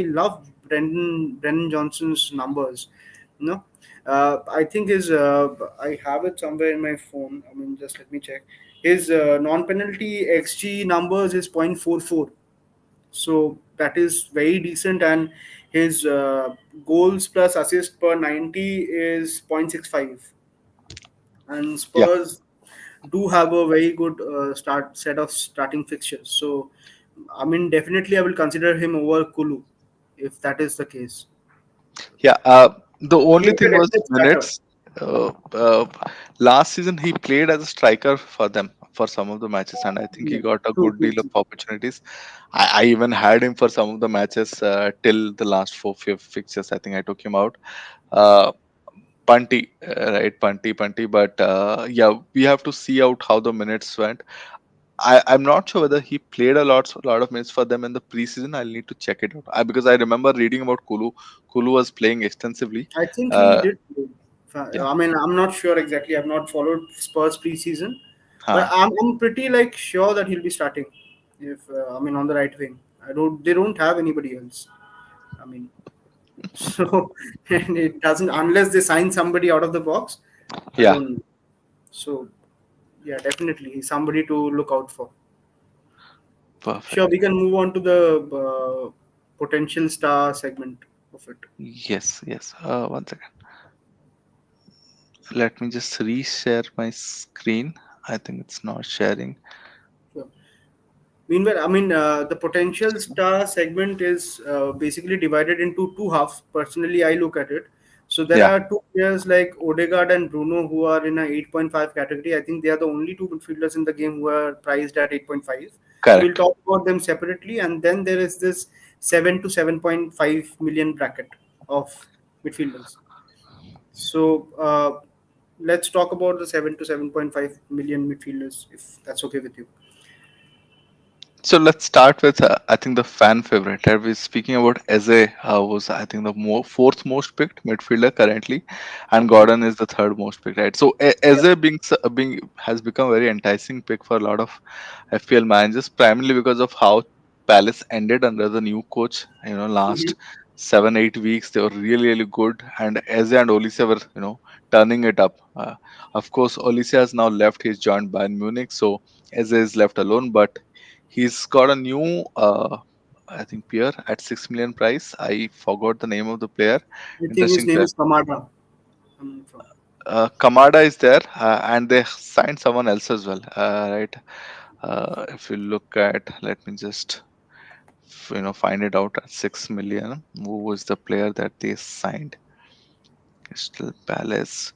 love Brendan Johnson's numbers. You know, I think his I have it somewhere in my phone. I mean, just let me check. His non-penalty XG numbers is 0.44, so that is very decent, and his goals plus assist per 90 is 0.65. And Yeah. Spurs do have a very good start set of starting fixtures. So, I mean, definitely I will consider him over Kulu if that is the case. Yeah. The He only is a thing was definite starter. minutes. Uh, uh, Last season he played as a striker for them for some of the matches, and I think he Yeah, got a true, good true, deal of true. opportunities. I even had him for some of the matches till the last fixtures. I think I took him out. Uh, Punty, right? Punty. But yeah, we have to see out how the minutes went. I'm not sure whether he played a lot of minutes for them in the preseason. I'll need to check it out. Because I remember reading about Kulu. Kulu was playing extensively. I think he Uh, did. yeah. I mean, I'm not sure exactly. I've not followed Spurs preseason, but Huh. I'm pretty like sure that he'll be starting. If I mean on the right wing, I don't. They don't have anybody else. I mean, so and it doesn't unless they sign somebody out of the box. I Yeah. don't. So yeah, definitely he's somebody to look out for. Sure, Perfect. we can move on to the potential star segment of it. Yes. Yes. One second. Let me just reshare my screen. I think it's not sharing. Sure. Meanwhile, I mean, the potential star segment is basically divided into two halves. Personally, I look at it. So there Yeah. are two players like Odegaard and Bruno who are in a 8.5 category. I think they are the only two midfielders in the game who are priced at 8.5. So we'll Correct. talk about them separately. And then there is this 7 to 7.5 million bracket of midfielders. So let's talk about the 7 to 7.5 million midfielders, if that's okay with you. So let's start with I think the fan favorite. We're speaking about Eze, was I think the fourth most picked midfielder currently, and Yeah. Gordon is the third most picked. Right. So Eze being has become a very enticing pick for a lot of FPL managers, primarily because of how Palace ended under the new coach. Mhm. Last 7-8 weeks they were really good, and Eze and Olise were turning it up. Of course, Olise has now left. He's joined Bayern Munich, so Eze is left alone, but he's got a new, I think, peer at 6 million price. I forgot the name of the player. I think his Interesting name player. is Kamada. I'm from. Kamada is there, and they signed someone else as well. Right. If you look at, let me just find it out at 6 million. Who was the player that they signed? Crystal Palace.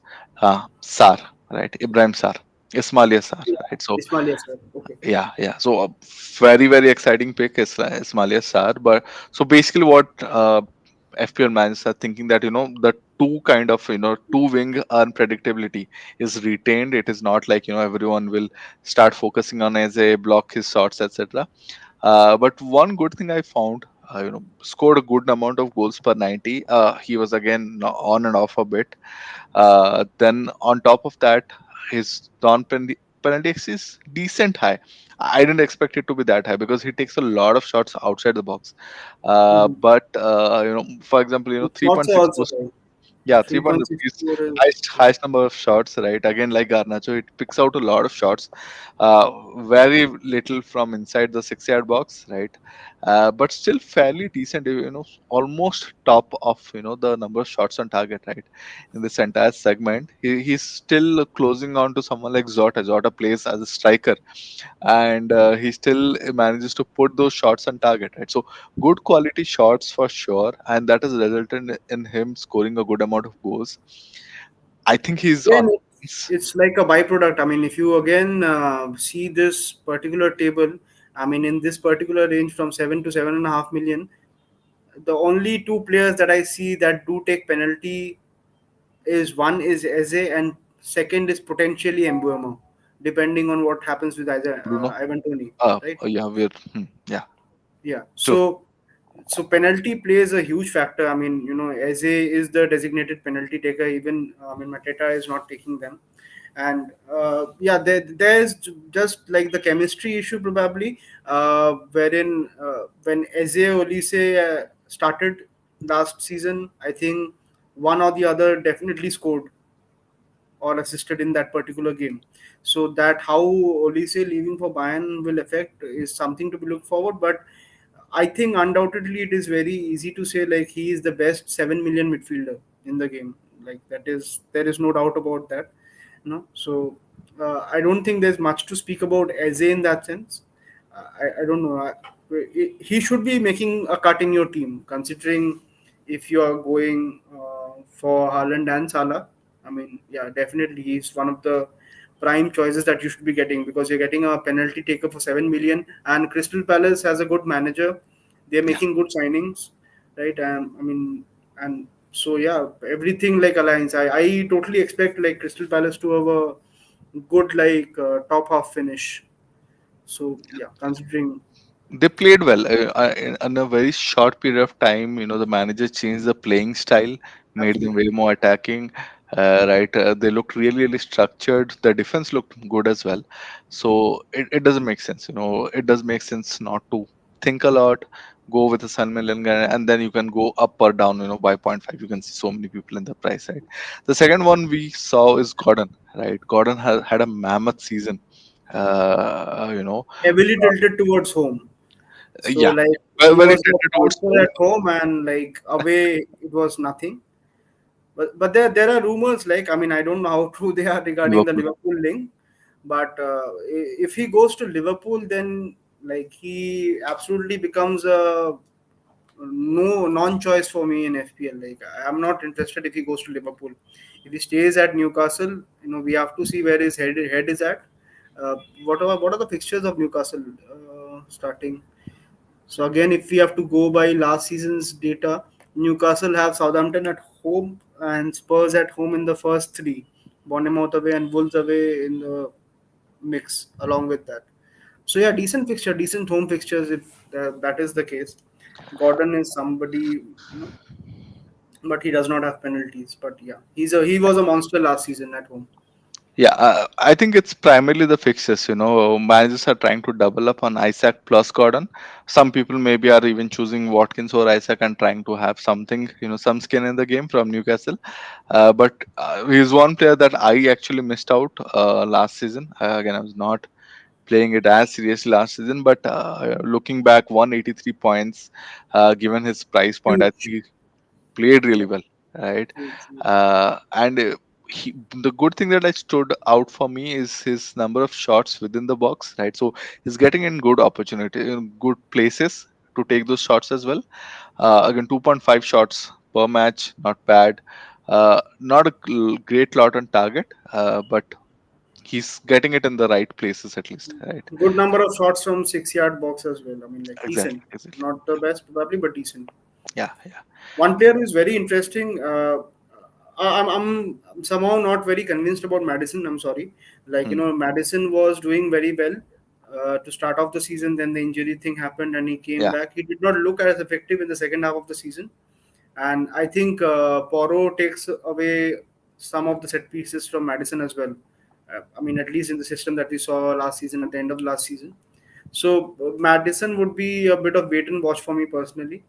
Sar, right? Ibrahim Sar. Ismailia Sar, Yeah, right? So Ismail sir. Okay. yeah. So a very exciting pick is Ismailia Sarr. But so basically, what FPL managers are thinking that the two kind of two wing unpredictability is retained. It is not like everyone will start focusing on as a block his shots, etc. But one good thing I found. Scored a good amount of goals per 90. He was again on and off a bit. Then on top of that, his non-penalty X is decent high. I didn't expect it to be that high because he takes a lot of shots outside the box. Mm-hmm. But for example, His shots are 3.6 also most. high. Yeah, 3.50 is 3.64 is, highest number of shots, right? Again, like Garnacho, it picks out a lot of shots. Very little from inside the 6 yard box, right? But still fairly decent, almost top of, the number of shots on target, right? In this entire segment. He's still closing on to someone like Zota. Zota plays as a striker, and he still manages to put those shots on target, right? So good quality shots for sure, and that has resulted in him scoring a good amount of goals. I think he's on. again, it's like a byproduct. I mean, if you again see this particular table, I mean, in this particular range from 7 to 7.5 million, the only two players that I see that do take penalty is one is Eze and second is potentially Embuemo, depending on what happens with either Bruno. Ivan Toni, right? Yeah, yeah, Yeah. true. So penalty plays a huge factor. I mean, Eze is the designated penalty taker. Even I mean, Mateta is not taking them, and yeah, there's just like the chemistry issue probably, wherein when Eze Olise started last season, I think one or the other definitely scored or assisted in that particular game. So that how Olise leaving for Bayern will affect is something to be looked forward. But I think undoubtedly it is very easy to say like he is the best 7 million midfielder in the game. Like that is there is no doubt about that. So I don't think there's much to speak about Eze in that sense. I don't know. He should be making a cut in your team, considering if you are going for Haaland and Salah. I mean, yeah, definitely he's one of the prime choices that you should be getting because you're getting a penalty taker for 7 million, and Crystal Palace has a good manager. They're Yeah. making good signings, right? I mean, and so yeah, everything like aligns. I totally expect like Crystal Palace to have a good like top half finish. So yeah, considering They played well in a very short period of time. The manager changed the playing style, made them absolutely way more attacking. Right, they looked really, really structured. The defense looked good as well. So it doesn't make sense. It does make sense not to think a lot, go with a Sun Million guy, and then you can go up or down. By point 0.5, you can see so many people in the price. Right. The second one we saw is Gordon. Right, Gordon has had a mammoth season. heavily tilted towards home. So Yeah, like very, he very was a tended towards monster home. at home and like away it was nothing. But there are rumors like I mean I don't know how true they are regarding the Liverpool. Liverpool link, but if he goes to Liverpool, then like he absolutely becomes a no non-choice for me in FPL. Like I'm not interested if he goes to Liverpool. If he stays at Newcastle, we have to see where his head is at. What are the fixtures of Newcastle starting? So again, if we have to go by last season's data, Newcastle have Southampton at home and Spurs at home in the first three, Bournemouth away and Wolves away in the mix along with that. So yeah, decent fixture, decent home fixtures if that is the case. Gordon is somebody, but he does not have penalties. But yeah, he was a monster last season at home. Yeah, I think it's primarily the fixes. Managers are trying to double up on Isaac plus Gordon. Some people maybe are even choosing Watkins or Isaac and trying to have something, some skin in the game from Newcastle. But he's one player that I actually missed out last season. Again, I was not playing it as seriously last season, but looking back, 183 points, given his price point, I think Huge, he played really yeah, well, right? huge, huge. And the good thing that I stood out for me is his number of shots within the box, right? So he's getting in good opportunity, in good places to take those shots as well. Again, 2.5 shots per match, not bad. Not a great lot on target, but he's getting it in the right places at least, right? Good number of shots from 6 yard box as well. I mean, like decent, Exactly, exactly. not the best probably, but decent. Yeah, yeah. One player who is very interesting. I'm somehow not very convinced about Madison. I'm sorry. Like Hmm. Madison was doing very well to start off the season. Then the injury thing happened, and he came Yeah, back. He did not look as effective in the second half of the season. And I think Poro takes away some of the set pieces from Madison as well. I mean, at least in the system that we saw last season at the end of last season. So Madison would be a bit of wait and watch for me personally.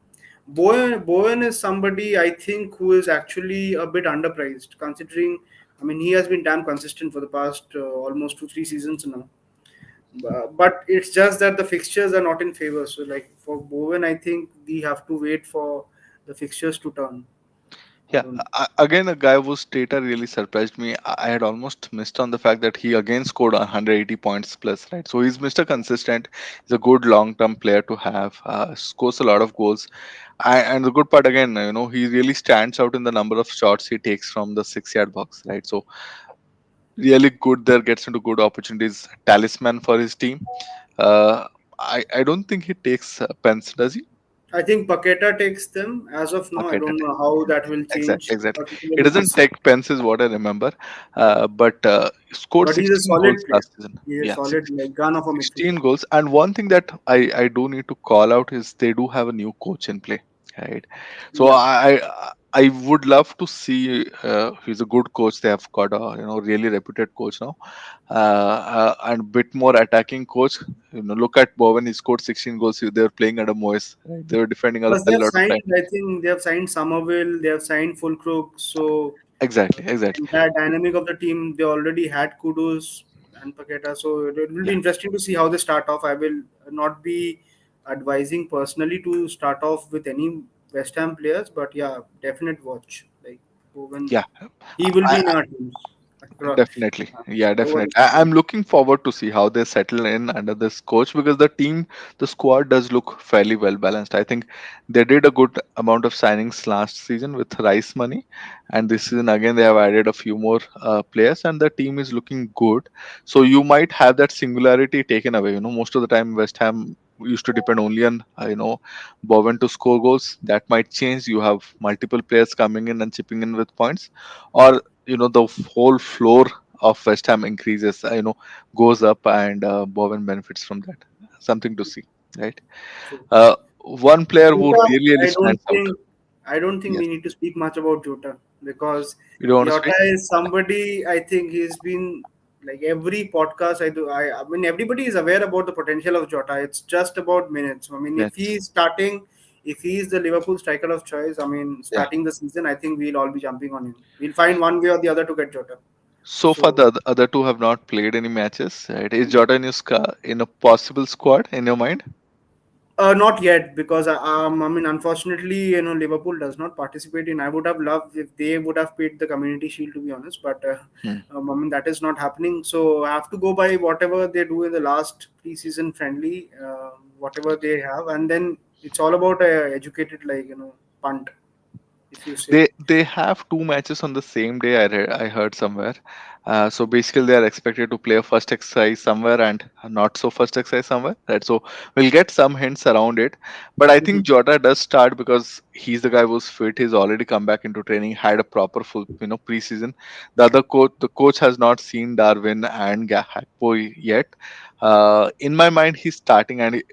Bowen is somebody I think who is actually a bit underpriced, considering. I mean, he has been damn consistent for the past almost 2 3 seasons now. But it's just that the fixtures are not in favor. So, like for Bowen, I think we have to wait for the fixtures to turn. I Yeah, don't know. again, a guy whose data really surprised me. I had almost missed on the fact that he again scored 180 points plus, right? So he's Mr. Consistent. He's a good long-term player to have. Scores a lot of goals, and the good part again, he really stands out in the number of shots he takes from the 6-yard box, right? So really good there, gets into good opportunities. Talisman for his team. Uh, I don't think he takes pens, does he? I think Paqueta takes them as of now. I Okay, don't know how that will change, exactly, exactly. It particularly doesn't this take season. pens, is what I remember. Yeah, But scored but he's a 16 solid goals player. last season. He's a Yeah, solid like gun of a 16 midfielder. goals. And one thing that I do need to call out is they do have a new coach in play, right? So Yeah. I would love to see. He's a good coach. They have got a really reputed coach now, and bit more attacking coach. Look at Bowen. He scored 16 goals. They were playing under Moyes. Right? They were defending a Plus, they hell have lot of signed. time. I think they have signed Somerville. They have signed Fulcrook. So Exactly, the exactly. entire dynamic of the team. They already had Kudus and Paqueta. So it will be Yeah. interesting to see how they start off. I will not be advising personally to start off with any West Ham players, but yeah, definite watch. Like Bowen, Yeah, he will be in I, our teams. Across, definitely. Yeah, over definitely. the season. I'm looking forward to see how they settle in under this coach because the squad does look fairly well balanced. I think they did a good amount of signings last season with Rice money, and this season again they have added a few more players, and the team is looking good. So you might have that singularity taken away. Most of the time West Ham used to depend only on Bowen to score goals. That might change. You have multiple players coming in and chipping in with points, or the whole floor of West Ham increases, goes up, and Bowen benefits from that. Something to see, right? True. One player who Jota, really, really I don't stands out. think I don't think Yes, we need to speak much about Jota because you don't want to Jota speak. is somebody I think he's been like every podcast I do. I mean everybody is aware about the potential of Jota. It's just about minutes. I mean if Yes, he's starting, if he's the Liverpool striker of choice, I mean yeah. starting the season, I think we'll all be jumping on him. We'll find one way or the other to get Jota. So far, So the other two have not played any matches. Right? Is Jota in in a possible squad in your mind? Not yet, because I mean, unfortunately, Liverpool does not participate in. I would have loved if they would have paid the Community Shield, to be honest, but Hmm. I mean that is not happening. So I have to go by whatever they do in the last pre-season friendly, whatever they have, and then it's all about a educated, like punt, if you say. They have two matches on the same day. I heard somewhere. So basically, they are expected to play a first exercise somewhere and a not so first exercise somewhere. Right. So we'll get some hints around it. But I think Mhm. Jota does start because he's the guy who's fit. He's already come back into training, had a proper full preseason. The coach has not seen Darwin and Gakpo yet. In my mind, he's starting, and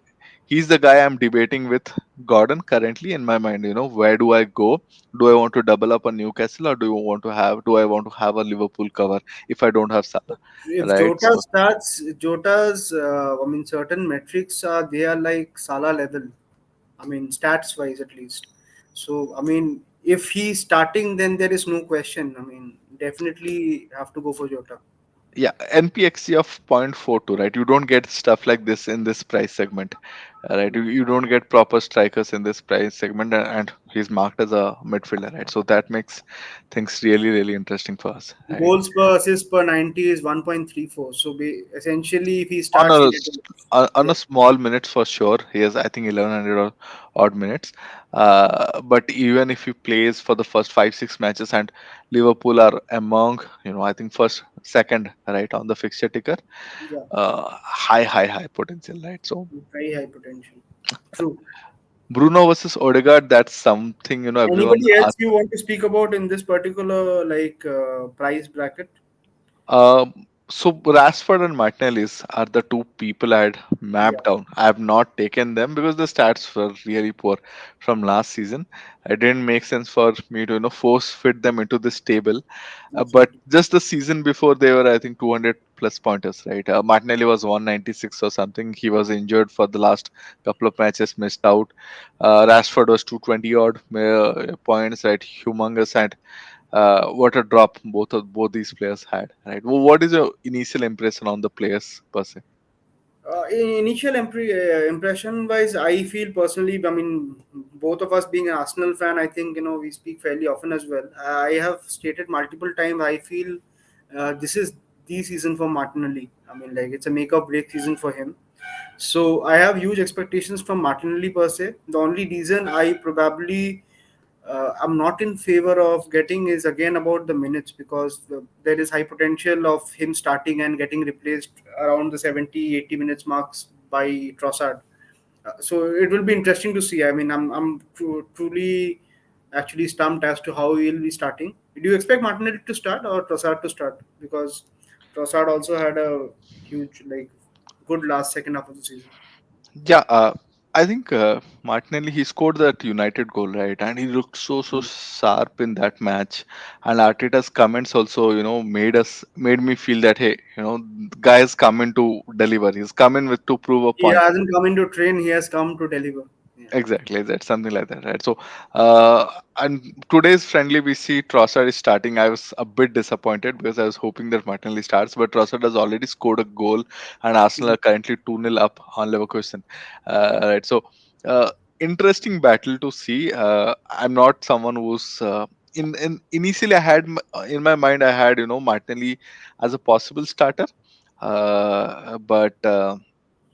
he's the guy I'm debating with Gordon currently in my mind. Where do I go? Do I want to double up on Newcastle, or do I want to have a Liverpool cover if I don't have Salah, If right? Jota So starts, Jota's, I mean, certain metrics are they are like Salah level. I mean, stats wise at least. So, I mean, if he's starting, then there is no question. I mean, definitely have to go for Jota. yeah, NPXC of 0.42, right? You don't get stuff like this in this price segment, right? You don't get proper strikers in this price segment, and he's marked as a midfielder, right? So that makes things really, really interesting for us, right? Goals per assist per 90 is 1.34. So, essentially, if he on starts, a he'll hit s- it. on Yeah, a small minutes for sure. He has I think 1100 or odd minutes. But even if he plays for the first 5 6 matches and Liverpool are among I think first second right on the fixture ticker, yeah, high potential, right? So very high potential. True. Bruno versus Odegaard, that's something everyone Anybody else asks. you want to speak about in this particular like price bracket? So Rashford and Martinellis are the two people I had Yeah, mapped down. I have not taken them because the stats were really poor from last season. It didn't make sense for me to force fit them into this table. But absolutely. just the season before, they were I think 200 plus pointers, right? Martinelli was 196 or something. He was injured for the last couple of matches, missed out. Rashford was 220 odd points, right? Humongous, and what a drop both these players had, right? Well, what is your initial impression on the players per se? Initial impression wise, I feel personally, I mean, both of us being an Arsenal fan, I think, we speak fairly often as well. I have stated multiple times, I feel this is the season for Martinelli. I mean, like, it's a make or break season for him. So I have huge expectations from Martinelli per se. The only reason I probably I'm not in favor of getting is again about the minutes, because there is high potential of him starting and getting replaced around the 70-80 minutes marks by Trossard. So it will be interesting to see. I mean, I'm truly actually stumped as to how he will be starting. Do you expect Martinelli to start or Trossard to start? Because Trossard also had a huge, like, good last second half of the season. Yeah, I think Martinelli, he scored that United goal, right? And he looked so sharp in that match. And Arteta's comments also, made me feel that, hey, the guy is coming to deliver. He's coming with to prove a He point. hasn't come into train; he has come to deliver. Yeah. Exactly, that's something like that, right? So, and today's friendly, we see Trossard is starting. I was a bit disappointed because I was hoping that Martinelli starts, but Trossard has already scored a goal, and Arsenal Mhm. are currently 2-0 up on Leverkusen. Right, so interesting battle to see. I'm not someone who's in initially I had in my mind I had Martinelli as a possible starter, but.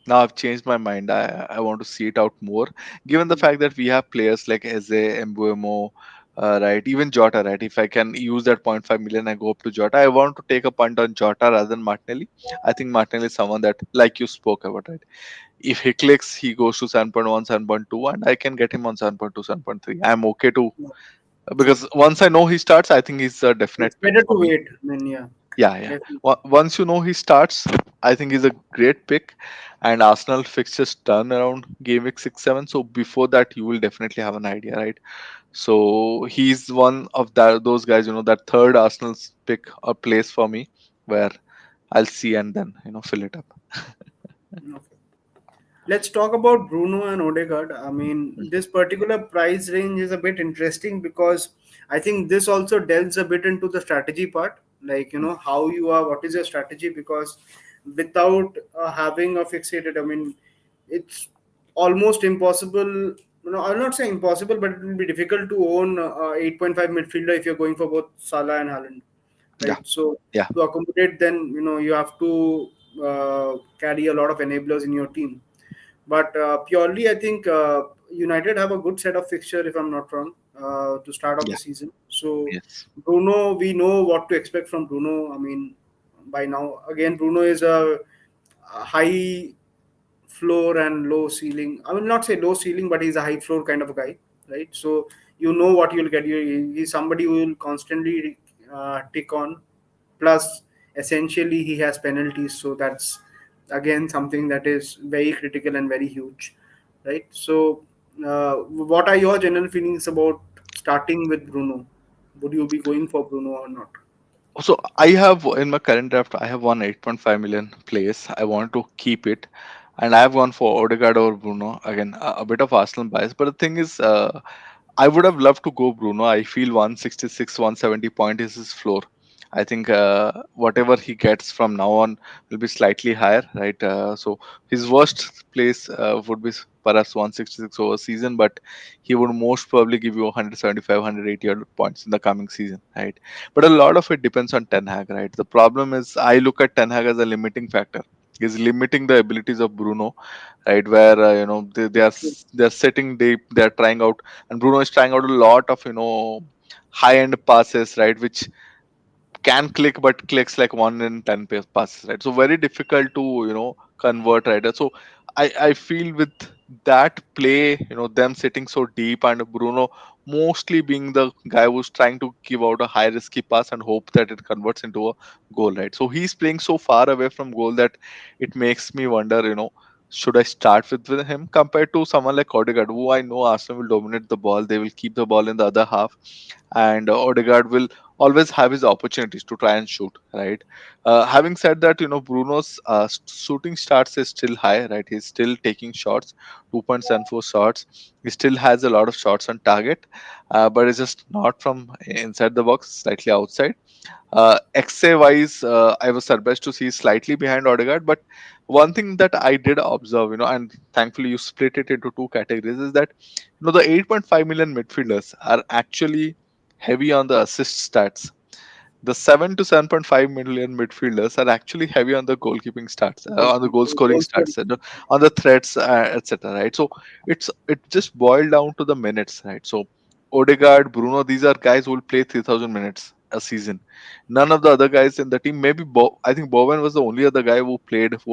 Now I've changed my mind. I want to see it out more, given the fact that we have players like Eze, Mbuemo, right? Even Jota, right? If I can use that point 0.5 million, I go up to Jota. I want to take a punt on Jota rather than Martinelli. I think Martinelli is someone that, like you spoke about, right? If he clicks, he goes to 7.1, 7.2, and I can get him on 7.2, 7.3. I'm okay to, Yeah, true. because once I know he starts, I think he's a definite It's pick better for to me. wait. I mean, yeah, Yeah, yeah. definitely. Once you know he starts, I think he's a great pick. And Arsenal fixtures turn around game week 6, 7. So before that, you will definitely have an idea, right? So he's one of those guys, that third Arsenal's pick or place for me, where I'll see and then fill it up. Okay. Let's talk about Bruno and Odegaard. I mean, this particular price range is a bit interesting because I think this also delves a bit into the strategy part, like, how you are, what is your strategy, because without having a fixated, I mean, it's almost impossible. I'll not say impossible, but it will be difficult to own 8.5 midfielder if you're going for both Salah and Haaland, Yeah, right? So yeah, to accommodate, then you have to carry a lot of enablers in your team. But purely, I think United have a good set of fixture, if I'm not wrong, to start off yeah, the season. So yes. Bruno, we know what to expect from Bruno. I mean, by now, again, Bruno is a high floor and low ceiling. I will not say low ceiling, but he's a high floor kind of a guy, right? So you know what you'll get. He's somebody who will constantly tick on. Plus, essentially, he has penalties, so that's again something that is very critical and very huge, right? So, what are your general feelings about starting with Bruno? Would you be going for Bruno or not? So I have in my current draft, I have one 8.5 million place. I want to keep it, and I have one for Odegaard or Bruno. Again, a bit of Arsenal bias, but the thing is, I would have loved to go Bruno. I feel 166, 170 point is his floor. I think whatever he gets from now on will be slightly higher, right? So his worst place would be perhaps 166 over season, but he would most probably give you 175, 180 odd points in the coming season, right? But a lot of it depends on Ten Hag, right? The problem is I look at Ten Hag as a limiting factor. He's limiting the abilities of Bruno, right? Where they're sitting deep, they're trying out, and Bruno is trying out a lot of high end passes, right? Which can click but clicks like 1 in 10 passes, right? So very difficult to convert, right? So I feel with that play, them sitting so deep and Bruno mostly being the guy who's trying to give out a high risky pass and hope that it converts into a goal, right? So he's playing so far away from goal that it makes me wonder, should I start with him compared to someone like Odegaard, who I know Arsenal will dominate the ball, they will keep the ball in the other half, and Odegaard will always have his opportunities to try and shoot, right? Having said that, Bruno's shooting stats is still high, right? He's still taking shots, 2.74 shots. He still has a lot of shots on target, but it's just not from inside the box, slightly outside. XA wise, I was surprised to see slightly behind Odegaard, but one thing that I did observe, and thankfully you split it into two categories, is that the 8.5 million midfielders are actually heavy on the assist stats. The 7 to 7.5 million midfielders are actually heavy on the goalkeeping stats, on the goal scoring Also, stats, on the threats, etc. Right? So it just boiled down to the minutes, right? So Odegaard, Bruno, these are guys who will play 3,000 minutes a season. None of the other guys in the team, maybe I think Bowen was the only other guy who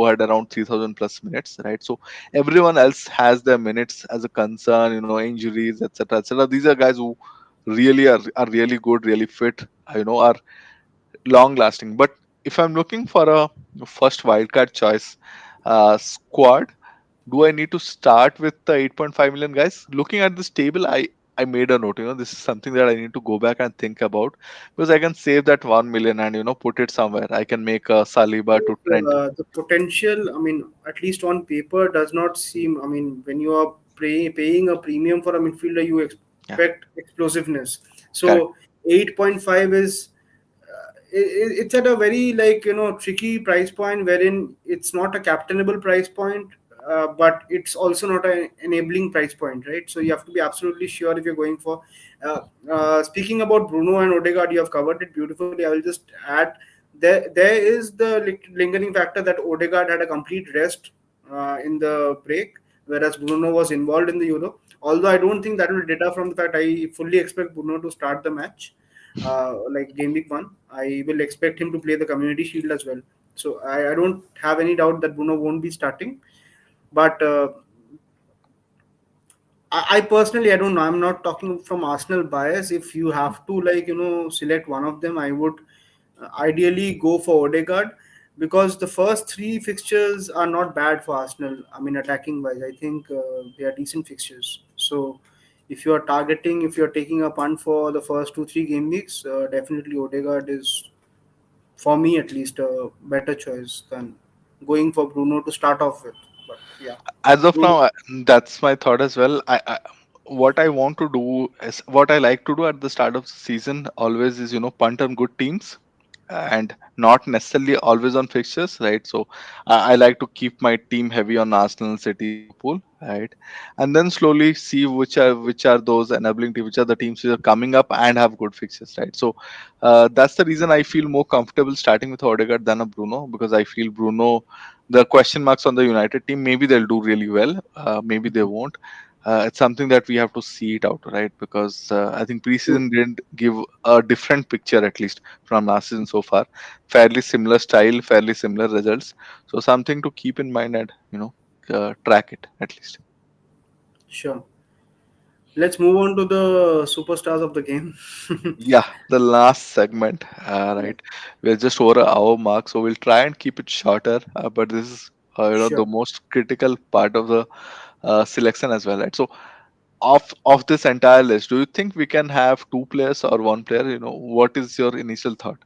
had around 3,000 plus minutes, right? So everyone else has their minutes as a concern, injuries, etc., etc. These are guys who really are really good, really fit, are long lasting. But if I'm looking for a first wildcard choice squad, do I need to start with the 8.5 million guys? Looking at this table, I made a note. This is something that I need to go back and think about, because I can save that 1 million and put it somewhere. I can make a Saliba to Trent. the potential, I mean, at least on paper, does not seem. I mean, when you are paying a premium for a midfielder, you Yeah, expect explosiveness. correct. So 8.5 is it's at a very, like, tricky price point, wherein it's not a captainable price point, but it's also not an enabling price point, right? So you have to be absolutely sure if you're going for. Uh, Speaking about Bruno and Odegaard, you have covered it beautifully. I will just add, there is the lingering factor that Odegaard had a complete rest in the break, whereas Bruno was involved in the Euro. Although I don't think that will deter from the fact I fully expect Bruno to start the match, like game week one. I will expect him to play the Community Shield as well. So I don't have any doubt that Bruno won't be starting. But I personally, I don't know. I'm not talking from Arsenal bias. If you have to, like, select one of them, I would ideally go for Odegaard, because the first three fixtures are not bad for Arsenal. I mean, attacking wise, I think they are decent fixtures. So if you are targeting, if you are taking a punt for the first 2 3 game weeks, definitely Odegaard is, for me at least, a better choice than going for Bruno to start off with. But yeah, As of Bruno, now, that's my thought as well. What I want to do is what I like to do at the start of the season always is punt on good teams and not necessarily always on fixtures, right? So I like to keep my team heavy on Arsenal, City, Liverpool, right? And then slowly see which are those enabling teams, which are the teams which are coming up and have good fixtures, right? So that's the reason I feel more comfortable starting with Odegaard than a Bruno, because I feel Bruno, the question marks on the United team, maybe they'll do really well, maybe they won't. It's something that we have to see it out, right? Because I think preseason didn't give a different picture, at least from last season so far. Fairly similar style, fairly similar results. So something to keep in mind and track it at least. sure. Let's move on to the superstars of the game. Yeah, the last segment, Yeah, right? We're just over an hour mark, so we'll try and keep it shorter. But this is, the sure. most critical part of the selection as well, right? So, of this entire list, do you think we can have two players or one player? What is your initial thought?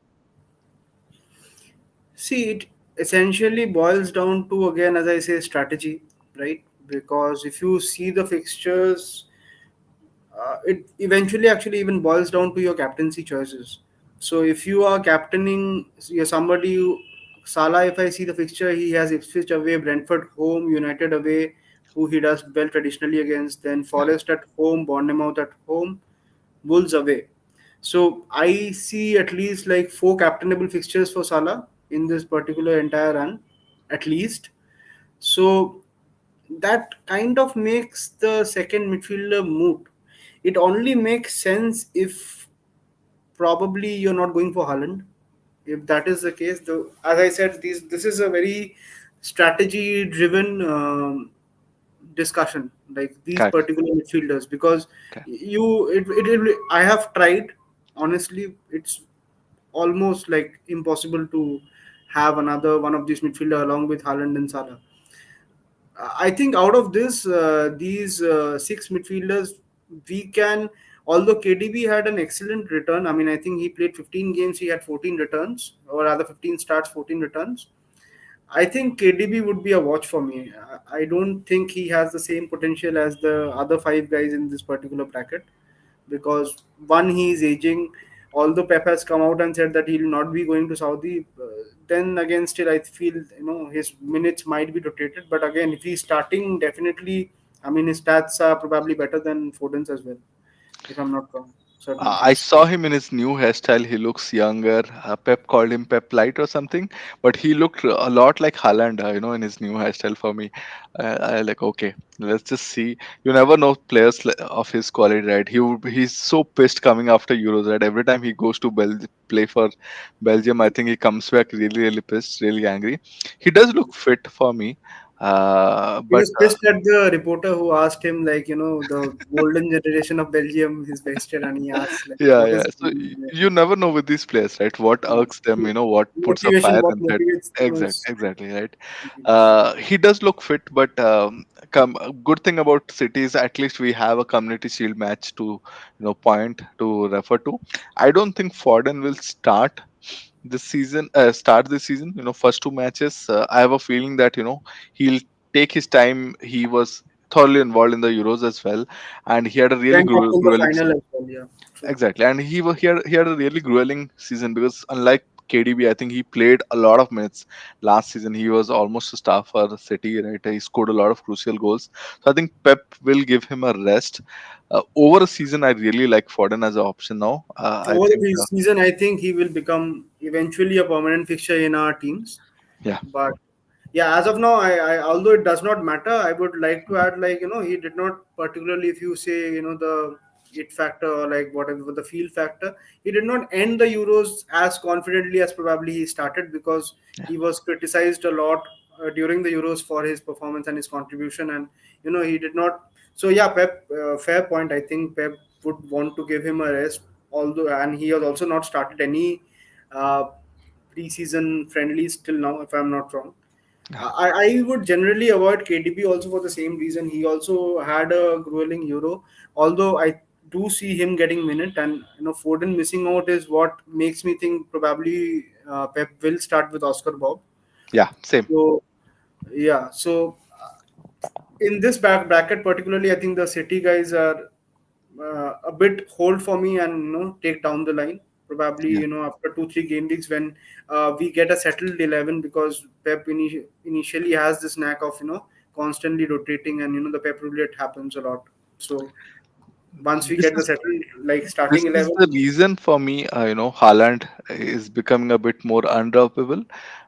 See, it essentially boils down to, again, as I say, strategy, right? Because if you see the fixtures, it eventually actually even boils down to your captaincy choices. So if you are captaining, you're somebody Salah, if I see the fixture, he has Ipswich away, Brentford home, United away, who he does well traditionally against, then Yeah, Forest at home, Bournemouth at home, Wolves away. So I see at least like 4 captainable fixtures for Salah in this particular entire run, at least. So that kind of makes the second midfielder moot. It only makes sense if probably you're not going for Haaland. If that is the case, though, as I said, this is a very strategy-driven discussion. Like these correct. particular midfielders, because Okay. I have tried. Honestly, it's almost like impossible to have another one of these midfielder along with Haaland and Salah. I think out of these 6 midfielders, we can although KDB had an excellent return. I mean, I think he played 15 games, he had 14 returns, or rather 15 starts, 14 returns. I think KDB would be a watch for me. I don't think he has the same potential as the other five guys in this particular bracket, because one, he is aging. Although Pep has come out and said that he will not be going to Saudi, then again, still I feel his minutes might be rotated. But again, if he's starting, definitely, I mean, his stats are probably better than Foden's as well, if I'm not wrong. Certain I things. saw him in his new hairstyle. He looks younger. Pep called him Pep Light or something, but he looked a lot like Haaland, in his new hairstyle for me. I like, okay, let's just see. You never know players of his quality, right? He's so pissed coming after Euros, right? Every time he goes to play for Belgium, I think he comes back really, really pissed, really angry. He does look fit for me, He but was pissed at the reporter who asked him, like, the golden generation of Belgium is wasted, and he asked, like, yeah, what yeah. is So you never know with these players, right? What irks them, what puts a motivation, fire what in that. motivates them is. Exactly, right. He does look fit, but a good thing about City is at least we have a Community Shield match to, point to refer to. I don't think Foden will start this season. First two matches. I have a feeling that he'll take his time. He was thoroughly involved in the Euros as well, and he had a really Went up till the grueling. final as well, yeah. True. Exactly, and he had a really grueling season because unlike KDB, I think he played a lot of minutes last season. He was almost a star for the City, right? He scored a lot of crucial goals. So I think Pep will give him a rest. Over a season, I really like Foden as an option now. I Over think, the season, I think he will become eventually a permanent fixture in our teams. yeah, But yeah, as of now, I although it does not matter, I would like to add, like, he did not particularly, if you say, the it factor, or like whatever the feel factor, he did not end the Euros as confidently as probably he started, because yeah, he was criticized a lot during the Euros for his performance and his contribution, and he did not. So yeah, Pep, fair point. I think Pep would want to give him a rest, although, and he has also not started any uh, preseason friendlies till now, if I'm not wrong. yeah, I would generally avoid KDB also for the same reason. He also had a grueling Euro, although I do see him getting minute, and Foden missing out is what makes me think probably Pep will start with Oscar Bob. yeah. Same. So yeah, so in this bracket particularly, I think the City guys are a bit hold for me, and take down the line probably, Yeah. after 2-3 game weeks, when we get a settled 11, because Pep initially has this knack of constantly rotating, and the Pep roulette happens a lot. So once we This get the is settled, like, this starting is 11. the reason for me. Haaland is becoming a bit more undroppable.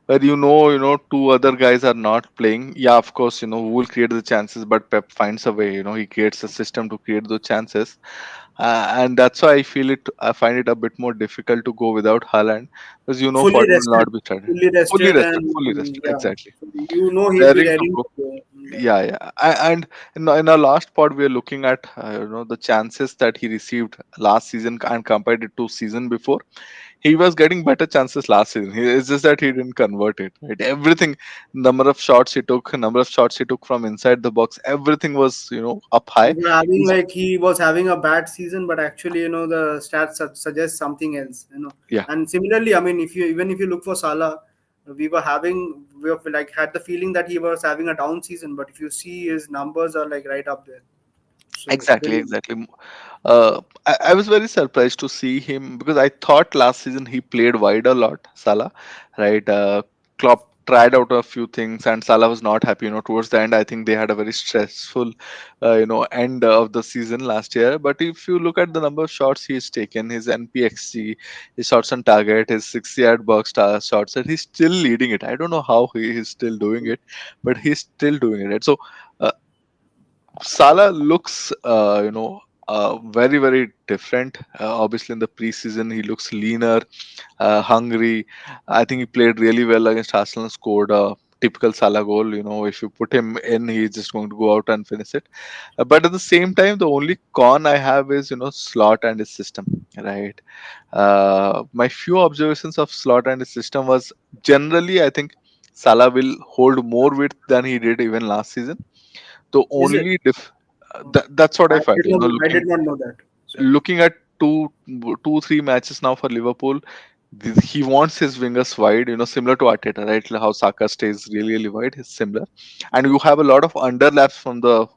Where two other guys are not playing. Yeah, of course, who will create the chances, but Pep finds a way. He creates a system to create those chances, and that's why I find it a bit more difficult to go without Haaland because fully Foden will rested not be started. fully Fully rested rested, and fully rested. yeah, Exactly, so he'll be raring to ready go. to go. Yeah. Yeah, yeah. And in our last pod, we are looking at the chances that he received last season and compared it to season before. He was getting better chances last season. It's just that he didn't convert it. Right, everything, number of shots he took from inside the box, everything was up We high. were having, He's, like, he was having a bad season, but actually, the stats suggest something else. yeah, And similarly, I mean, if you look for Salah, we have, like, had the feeling that he was having a down season, but if you see, his numbers are, like, right up there. So exactly, very. exactly. I was very surprised to see him because I thought last season he played wide a lot, Salah, right? Klopp tried out a few things, and Salah was not happy. Towards the end, I think they had a very stressful, end of the season last year. But if you look at the number of shots he's taken, his NPXG, his shots on target, his 60-yard box shots, and he's still leading it. I don't know how he is still doing it, but he's still doing it. Right? So. Salah looks, very, very different. Obviously, in the preseason, he looks leaner, hungry. I think he played really well against Arsenal, scored a typical Salah goal. If you put him in, he's just going to go out and finish it. But at the same time, the only con I have is, Slot and his system, right? My few observations of Slot and his system was generally, I think Salah will hold more width than he did even last season. The Is it? only that's what I I felt, did not. I looking. did not know that. looking at three matches now for Liverpool, he wants his wingers wide, similar to Arteta, right? Like how Saka stays really, really wide, is similar. And you have a lot of underlaps from the,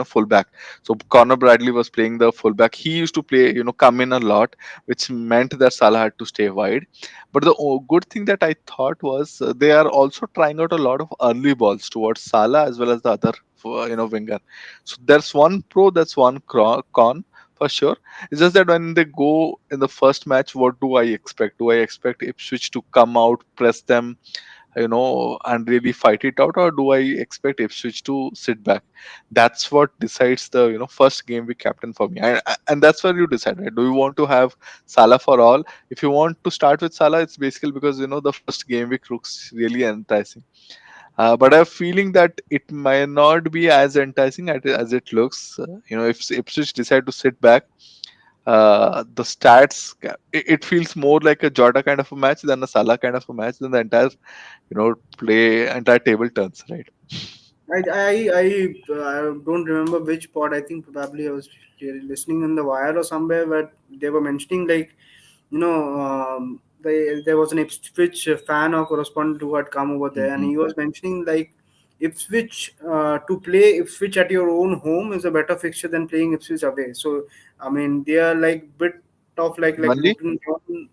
fullback. So Conor Bradley was playing the fullback. He used to play, come in a lot, which meant that Salah had to stay wide. But the good thing that I thought was they are also trying out a lot of early balls towards Salah as well as the other, winger. So there's one pro, that's one con for sure. It's just that when they go in the first match, what do I expect? Do I expect Ipswich to come out, press them, and really fight it out, or do I expect Ipswich to sit back? That's what decides the first game week captain for me, and that's where you decide, right? Do you want to have Salah for all? If you want to start with Salah, it's basically because the first game week looks really enticing. But I have feeling that it might not be as enticing as it looks. If Ipswich decide to sit back, the stats, it feels more like a Jota kind of a match than a Salah kind of a match. Then the entire table turns, right? I don't remember which pod. I think probably I was listening in the wire or somewhere where they were mentioning like, there was an Ipswich fan or correspondent who had come over there, and Hmm. he was mentioning like Ipswich, to play Ipswich at your own home is a better fixture than playing Ipswich away. So I mean they are like bit of like Burnley. Luton Town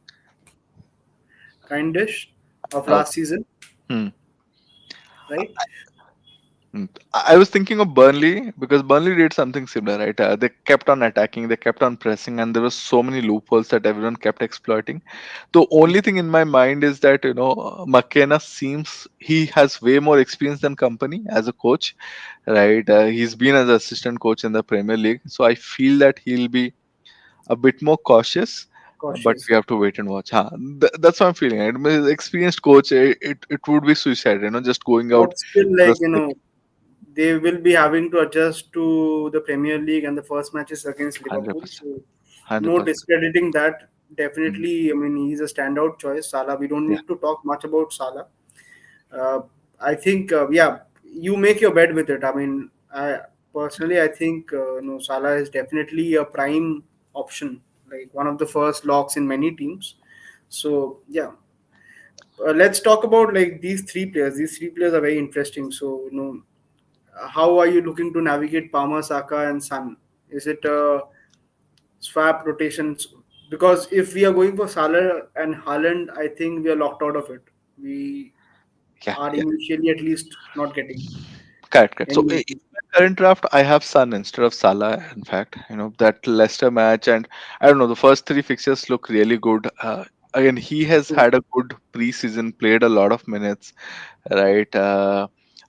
kindish of Oh. last season, Hmm. right? I was thinking of Burnley because Burnley did something similar, right? They kept on attacking, they kept on pressing, and there were so many loopholes that everyone kept exploiting. The only thing in my mind is that McKenna seems he has way more experience than Company as a coach, right? He's been as assistant coach in the Premier League, so I feel that he'll be a bit more cautious. But Cautious. we have to wait and watch. Huh? That's what I'm feeling. Right? I mean, experienced coach, it would be suicide. Just going out But still, for the like sake. they will be having to adjust to the Premier League and the first matches against Hundred Liverpool. percent, So, hundred no percent. discrediting that. Mm. Definitely, I mean, he's a standout choice. Salah, we don't Yeah, need to talk much about Salah. Uh, I think, yeah, you make your bed with it. I mean, I think, Salah is definitely a prime option, like one of the first locks in many teams. So, yeah, let's talk about like these three players. These three players are very interesting. So, how are you looking to navigate Palmer, Saka, and Sun? Is it a swap rotations? Because if we are going for Salah and Haaland, I think we are locked out of it. We yeah, are yeah. initially at least not getting Correct, correct. So any. in my current draft, I have Son instead of Salah. In fact, that Leicester match, and I don't know, the first three fixtures look really good. Again, he has had a good preseason, played a lot of minutes, right?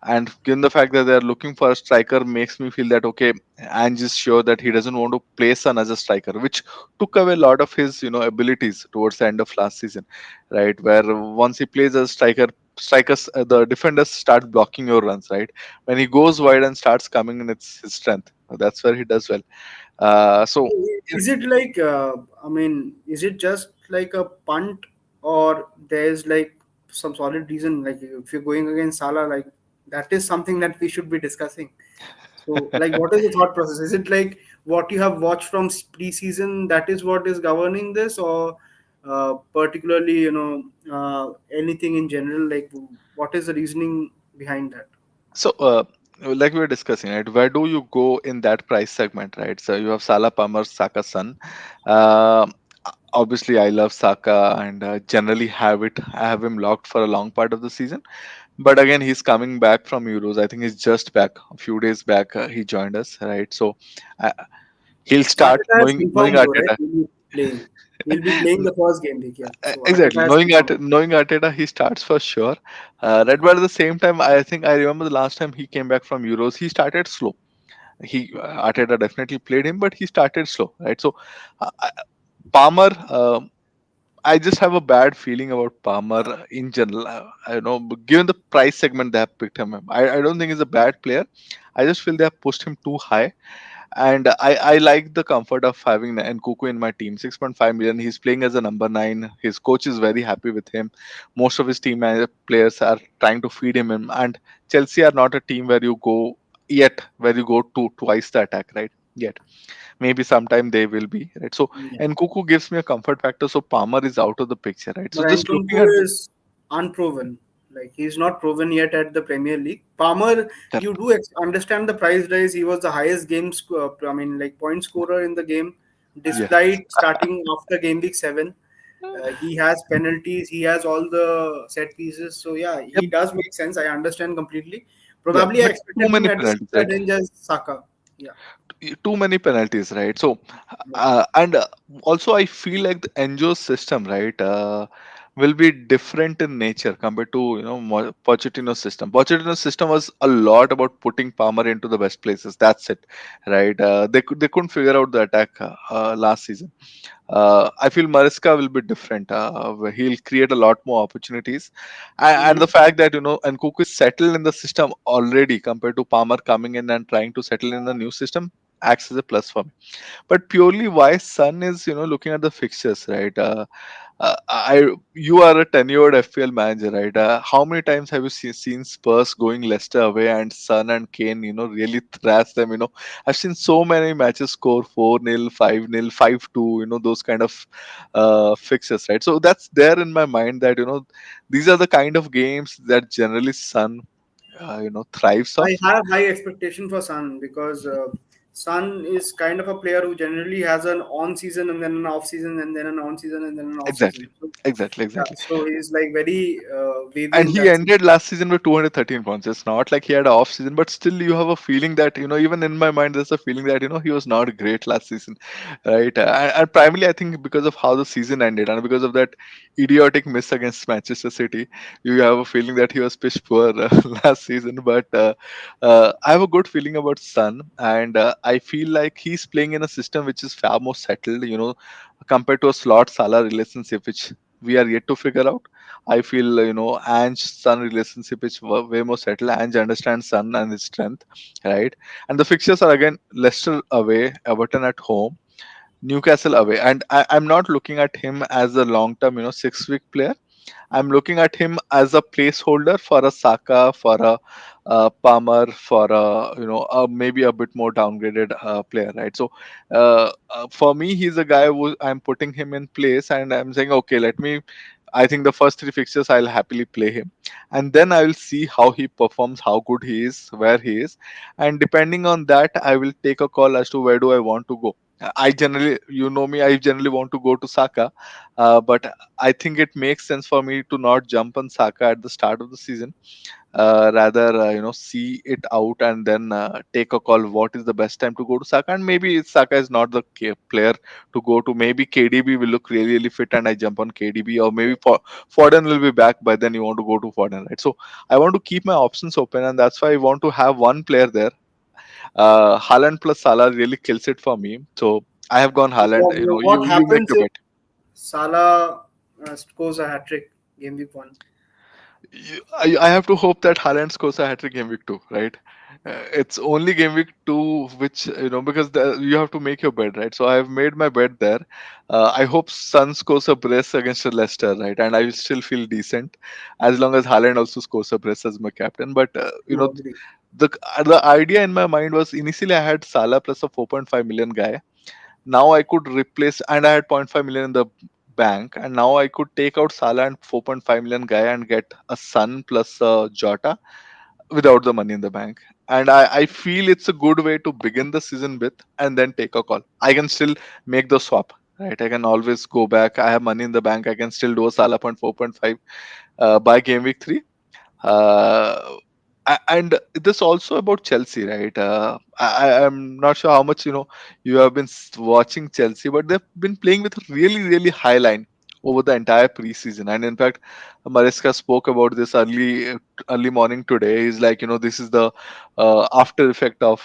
And given the fact that they are looking for a striker, makes me feel that okay, Ange is sure that he doesn't want to play Son as a striker, which took away a lot of his abilities towards the end of last season, right? Where once he plays as a striker, strikers the defenders start blocking your runs, right? When he goes wide and starts coming in, it's his strength. That's where he does well. So Is it like, I mean, is it just like a punt, or there's like some solid reason? Like, if you're going against Salah, like that is something that we should be discussing. So, like, what is the thought process? Is it like what you have watched from preseason that is what is governing this, or particularly, anything in general? Like, what is the reasoning behind that? So, like we were discussing, right? Where do you go in that price segment, right? So you have Salah, Palmer, Saka, Son. Um Obviously, I love Saka and generally I have him locked for a long part of the season. But again, he's coming back from Euros. I think he's just back a few days back. He joined us, right? So uh, he'll start Arteta has knowing confirmed though, right? Arteta. He'll be playing. He'll be playing the first game week, yeah. So Exactly, Arteta has confirmed. Knowing Arteta, he starts for sure. Right, but at the same time, I think I remember the last time he came back from Euros, he started slow. Arteta definitely played him, but he started slow, right? So Palmer, I just have a bad feeling about Palmer in general. I know, but given the price segment they have picked him, I don't think he's a bad player. I just feel they have pushed him too high, and I like the comfort of having Nkuku in my team. 6.5 million. He's playing as a number nine. His coach is very happy with him. Most of his players are trying to feed him in, and Chelsea are not a team where you go to twice the attack, right? yet. Maybe sometime they will be, right? So, Yeah. and Kuku gives me a comfort factor. So Palmer is out of the picture, right? So But just looking Nkunku at the is unproven. Like he's not proven yet at the Premier League. Palmer, you correct. do understand the price rise. He was the highest I mean, like point scorer in the game, Yes. despite starting after game week 7. He has penalties. He has all the set pieces. So yeah, Yep. he does make sense. I understand completely. Yeah. Probably I But too expected him many at the penalties, similar right? range as Saka. Yeah. Too many penalties, right? So, Yeah. and also I feel like the Enjo's system, right, will be different in nature compared to Pochettino's system. Pochettino's system was a lot about putting Palmer into the best places. That's it, right? They couldn't figure out the attack last season. I feel Mariska will be different. Where he'll create a lot more opportunities, and Mm-hmm. the fact that and Cook is settled in the system already compared to Palmer coming in and trying to settle in the new system acts as a plus for me. But purely why Sun is looking at the fixtures, right? You are a tenured FPL manager, right? How many times have you seen Spurs going Leicester away and Son and Kane, really thrash them? I've seen so many matches score 4-0, 5-0, 5-2, those kind of fixtures, right? So that's there in my mind that, these are the kind of games that generally Sun, thrives I off. have high expectation for Sun because Sun is kind of a player who generally has an on season and then an off season and then an on season and then an off Exactly. season. So Exactly, yeah, exactly. so he's like very wavy And in he that sense. ended last season with 213 points. It's not like he had an off season, but still you have a feeling that, even in my mind, there's a feeling that, he was not great last season, right? And primarily, I think because of how the season ended and because of that idiotic miss against Manchester City, you have a feeling that he was piss poor last season. But I have a good feeling about Sun, and I feel like he's playing in a system which is far more settled, compared to a slot Salah relationship, which we are yet to figure out. I feel Ange Sun relationship is way more settled. Ange understands Sun and his strength, right? And the fixtures are again Leicester away, Everton at home, Newcastle away, and I'm not looking at him as a long-term, 6-week player. I'm looking at him as a placeholder for a Saka, for a Palmer, for a maybe a bit more downgraded player, right? So for me, he's a guy who I'm putting him in place, and I'm saying, okay, let me. I think the first three fixtures I'll happily play him, and then I will see how he performs, how good he is, where he is, and depending on that, I will take a call as to where do I want to go. I generally, I generally want to go to Saka, but I think it makes sense for me to not jump on Saka at the start of the season. Rather, see it out and then take a call. What is the best time to go to Saka? And maybe Saka is not the player to go to. Maybe KDB will look really, really fit, and I jump on KDB, or maybe Foden will be back. But then you want to go to Foden, right? So I want to keep my options open, and that's why I want to have one player there. Haaland plus Salah really kills it for me. So I have gone Haaland. What You make happens the if bet. Salah scores a hat trick game week 1? I have to hope that Haaland scores a hat trick game week two, right? It's only game week two, which because you have to make your bed, right? So I have made my bed there. I hope Sun scores a brace against Leicester, right? And I will still feel decent as long as Haaland also scores a brace as my captain. But You agree? the idea in my mind was initially I had Salah plus a 4.5 million guy. Now I could replace, and I had zero point 0.5 million in the bank, and now I could take out Salah and 4.5 million guy and get a Sun plus a Jota without the money in the bank. And I feel it's a good way to begin the season with and then take a call. I can still make the swap, right? I can always go back. I have money in the bank. I can still do a Salah point 4.5 by game week 3. Uh, and this also about Chelsea, right? I'm not sure how much you have been watching Chelsea, but they've been playing with a really, really high line over the entire preseason. And in fact, Mariska spoke about this early morning today. He's like, this is the after effect of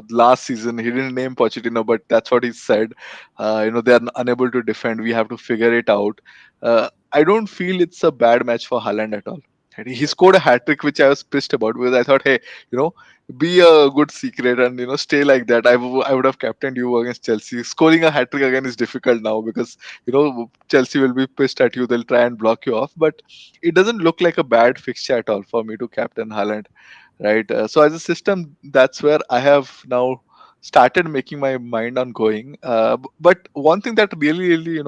last season. He didn't name Pochettino, but that's what he said. They are unable to defend. We have to figure it out. I don't feel it's a bad match for Haaland at all. And he scored a hat trick, which I was pissed about because I thought, hey, you know, be a good secret and stay like that. I would have captained you against Chelsea. Scoring a hat trick again is difficult now because Chelsea will be pissed at you. They'll try and block you off. But it doesn't look like a bad fixture at all for me to captain Haaland, right? So as a system, that's where I have now started making my mind on going. But one thing that really, really,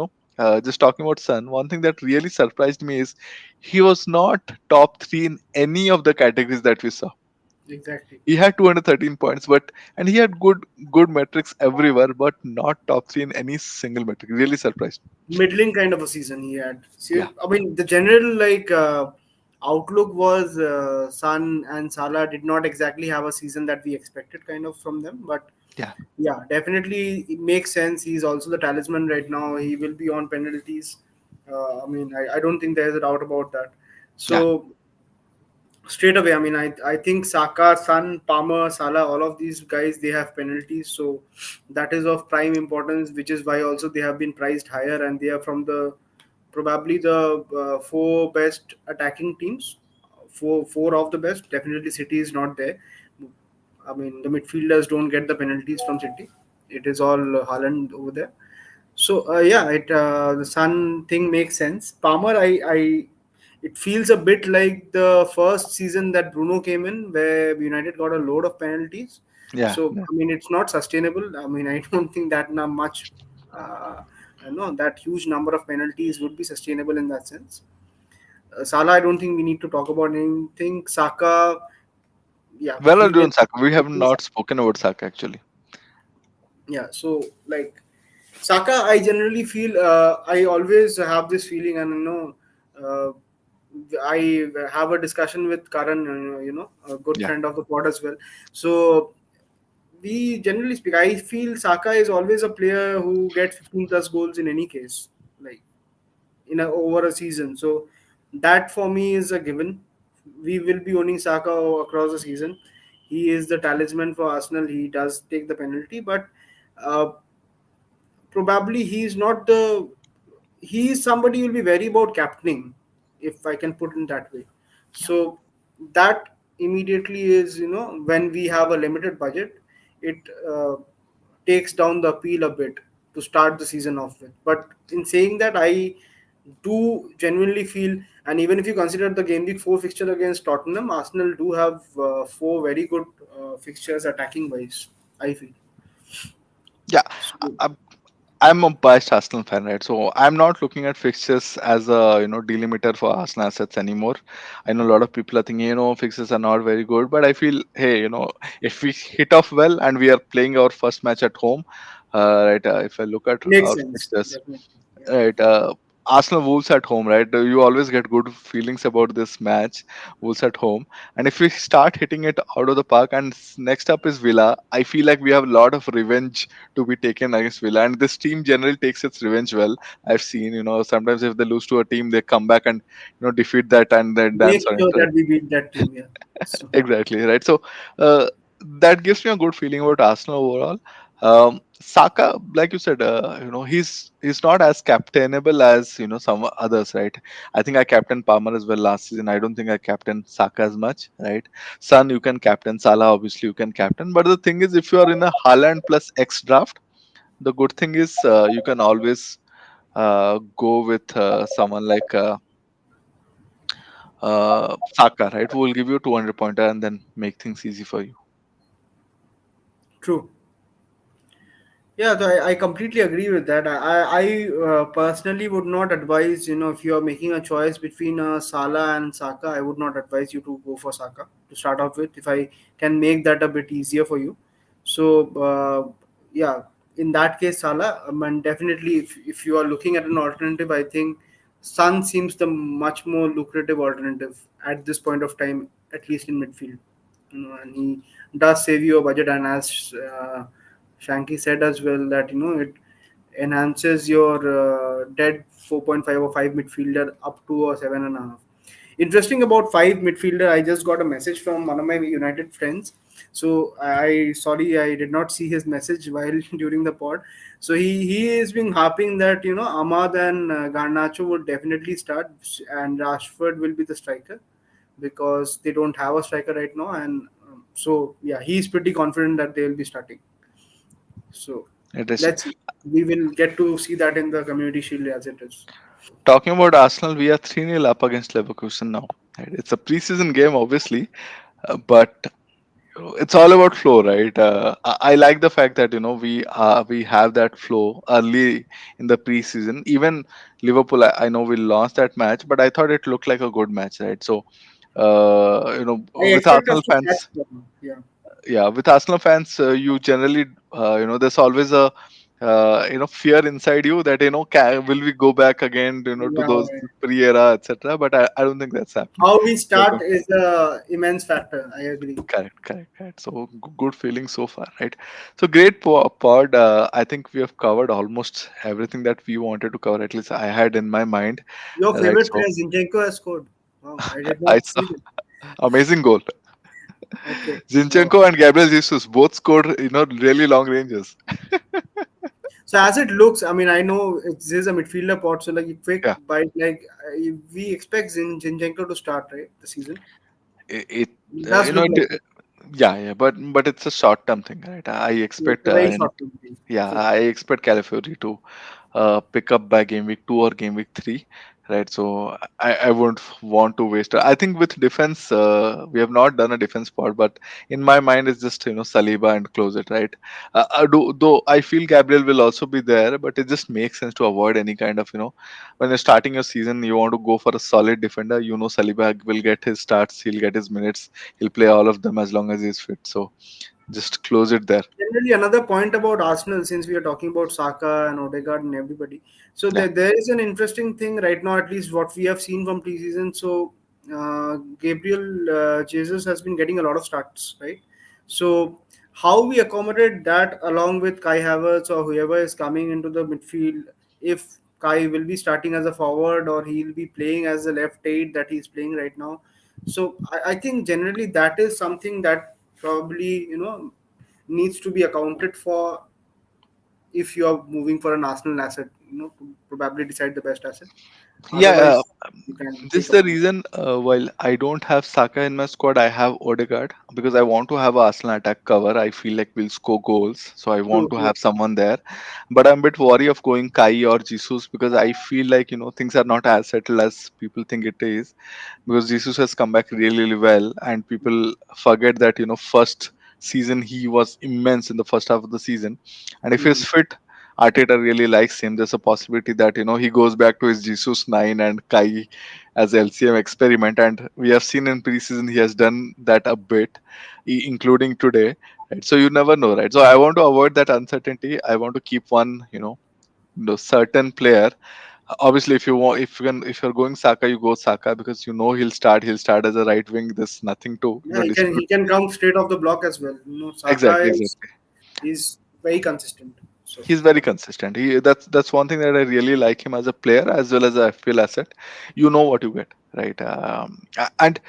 just talking about Sun, one thing that really surprised me is he was not top three in any of the categories that we saw. Exactly. He had 213 points, and he had good metrics everywhere, but not top three in any single metric. Really surprised me. Middling kind of a season he had. See, Yeah, I mean, the general outlook was Sun and Salah did not exactly have a season that we expected kind of from them, but yeah, yeah, definitely it makes sense. He's also the talisman right now. He will be on penalties. I mean, I don't think there's a doubt about that. yeah, So straight away, I mean, I think Saka, Sun, Palmer, Salah, all of these guys they have penalties, so that is of prime importance, which is why also they have been priced higher, and they are from the probably the four best attacking teams, four of the best. Definitely, City is not there. I mean, the midfielders don't get the penalties from City. It is all Haaland over there. So yeah, the Sun thing makes sense. Palmer, it feels a bit like the first season that Bruno came in, where United got a load of penalties. yeah, So yeah. I mean, it's not sustainable. I mean, I don't think that much, uh, that huge number of penalties would be sustainable in that sense. Salah, I don't think we need to talk about anything. Saka, yeah, the Well, are you feel doing Saka? We have is not spoken about Saka actually. yeah. So like Saka, I generally feel I always have this feeling, and uh, I have a discussion with Karan, a good Yeah, friend of the pod as well. So we generally speak, I feel Saka is always a player who gets 15 plus goals in any case, like over a season. So that for me is a given. We will be owning Saka across the season. He is the talisman for Arsenal. He does take the penalty, but uh, probably he's not the he is somebody you'll be very about captaining, if I can put it that way. yeah, So that immediately is, when we have a limited budget, it takes down the appeal a bit to start the season off with. But in saying that, I do genuinely feel, and even if you consider the game week 4 fixture against Tottenham, Arsenal do have four very good fixtures attacking wise, I feel. yeah. So I'm a biased Arsenal fan, right? So I'm not looking at fixtures as a delimiter for Arsenal assets anymore. I know a lot of people are thinking fixtures are not very good, but I feel hey, if we hit off well and we are playing our first match at home, right? If I look at makes our sense, fixtures, definitely. Yeah. right? Arsenal Wolves at home, right? You always get good feelings about this match, Wolves at home. And if we start hitting it out of the park, and next up is Villa, I feel like we have a lot of revenge to be taken against Villa. And this team generally takes its revenge well. I've seen, sometimes if they lose to a team, they come back and defeat that and then dance Make on it, sure right? that we beat that team. Yeah. So Exactly, right. So uh, that gives me a good feeling about Arsenal overall. Saka, like you said, he's not as captainable as some others, right? I think I captained Palmer as well last season. I don't think I captained Saka as much, right? Son, you can captain Salah, obviously you can captain, but the thing is, if you are in a Haaland plus X draft, the good thing is you can always go with someone like Saka, right? Who will give you 200 pointer and then make things easy for you. true. Yeah, so I completely agree with that. I personally would not advise, if you are making a choice between Salah and Saka, I would not advise you to go for Saka to start off with, if I can make that a bit easier for you. So, yeah, in that case, Salah, and definitely if you are looking at an alternative, I think Sun seems the much more lucrative alternative at this point of time, at least in midfield. And he does save you a budget, and as Shanky said as well, that it enhances your dead 4.5 or 5 midfielder up to a 7.5. Interesting about 5 midfielder, I just got a message from one of my United friends. So I did not see his message while during the pod. So he is being harping that Ahmad and Garnacho would definitely start, and Rashford will be the striker because they don't have a striker right now, and so yeah, he's pretty confident that they will be starting. So Interesting. let's see. We will get to see that in the Community Shield as it is. Talking about Arsenal, we are 3-0 up against Leverkusen now. Right? It's a preseason game, obviously, but It's all about flow, right? I like the fact that we have that flow early in the preseason. Even Liverpool, I know we lost that match, but I thought it looked like a good match, right? So, I with expect us Arsenal to catch fans, them. Yeah, yeah, with Arsenal fans, you generally, there's always a fear inside you that will we go back again, to yeah. those pre-era, etc. But I don't think that's happening. How we We are start going. is a immense factor. I agree. Correct, correct, correct. So good feeling so far, right? So great pod. I think we have covered almost everything that we wanted to cover. At least I had in my mind, Your right? favorite So player Zinchenko has scored. Wow, I did I not saw see that. amazing goal. Okay, wow. Zinchenko and Gabriel Jesus both scored, really long ranges. So as it looks, I mean, I know this is a midfielder pot, so like a quick Yeah, bite, like we expect Zinchenko to start right the season. it It uh, does you know look it, like it. yeah, yeah, but it's a short term thing, right? I So it's expect a very short term thing. yeah, True. I expect Calafiori to pick up by game week 2 or game week 3, right? So I wouldn't want to waste. I think with defense, we have not done a defense part, but in my mind, it's just Saliba and close it, right? Though I feel Gabriel will also be there, but it just makes sense to avoid any kind of when you're starting your season, you want to go for a solid defender. Saliba will get his starts, he'll get his minutes, he'll play all of them as long as he's fit. So just close it there. Generally, another point about Arsenal, since we are talking about Saka and Odegaard and everybody, so Yeah, there is an interesting thing right now, at least what we have seen from preseason. So Gabriel Jesus has been getting a lot of starts, right? So how we accommodate that along with Kai Havertz or whoever is coming into the midfield, if Kai will be starting as a forward or he'll be playing as a left eight that he's playing right now. So I think generally that is something that probably needs to be accounted for if you are moving for an Arsenal asset, to probably decide the best asset. yeah. Otherwise, you can This take is a the punt. reason while I don't have Saka in my squad, I have Odegaard because I want to have Arsenal attack cover. I feel like we'll score goals, so I want True, to true. have someone there. But I'm a bit worried of going Kai or Jesus because I feel like things are not as settled as people think it is, because Jesus has come back really, really well, and people forget that first season he was immense in the first half of the season, and if he's Mhm. fit, Arteta really likes him. There's a possibility that he goes back to his Jesus 9 and Kai as LCM experiment, and we have seen in preseason he has done that a bit, including today. Right? So you never know, right? So I want to avoid that uncertainty. I want to keep one, certain player. Obviously, if you want, if you're going Saka, you go Saka because he'll start. He'll start as a right wing. There's nothing to Yeah, dispute. he can come straight off the block as well. Saka Exactly, is exactly. is very consistent. So He's very consistent. That's one thing that I really like him as a player as well as a FPL asset. You know what you get, right? And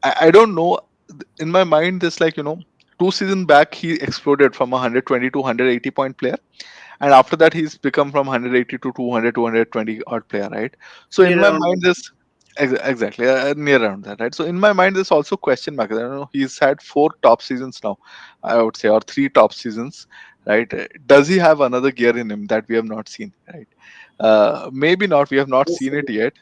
I don't know. In my mind, this like 2 season back, he exploded from a 120 to 180 point player, and after that he's become from 180 to 200 220 odd player, right? So in near my around mind that. this exactly near around that, right? So in my mind there's also question mark. I don't know, he's had 4 top seasons now, I would say, or 3 top seasons, right? Does he have another gear in him that we have not seen, right? Maybe not, we have not seen it Hopefully. yet,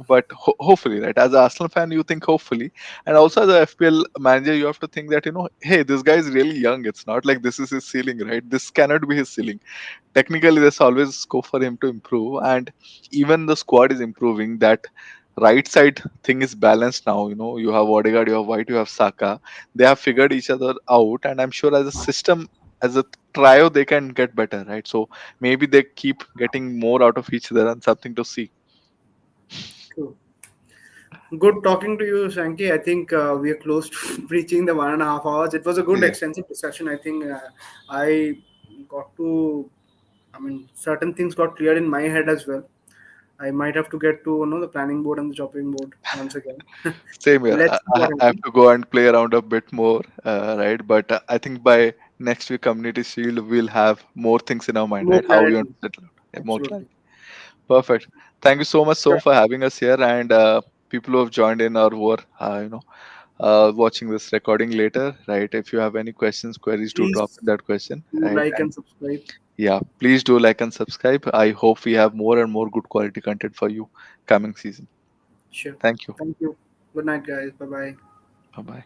but hopefully, right? As an Arsenal fan, you think hopefully, and also as a FPL manager, you have to think that hey, this guy is really young. It's not like this is his ceiling, right? This cannot be his ceiling. Technically there's always scope for him to improve, and even the squad is improving. That right side thing is balanced now. You have Odegaard, you have White, you have Saka. They have figured each other out, and I'm sure as a system, as a trio, they can get better, right? So maybe they keep getting more out of each other and something to see. True. Good talking to you, Shanky. I think we are close to reaching the 1.5 hours. It was a good Yeah, extensive discussion. I think I got to, I mean, certain things got cleared in my head as well. I might have to get to the planning board and the chopping board once again. same here. Let's see what I have happens. to go and play around a bit more, right? But I think by next week community shield we'll have more things in our mind, More right? How we want clarity. to settle out. Yeah, more Absolutely. clarity. Perfect. Thank you so much, Sure. Som, for having us here, and people who have joined in or who are, watching this recording later, right? If you have any questions, queries, do drop Please in that question, do right? like And and subscribe. yeah, please do like and subscribe. I hope we have more and more good quality content for you coming season. Sure. Thank you. Thank you. Good night, guys. Bye bye. Bye bye.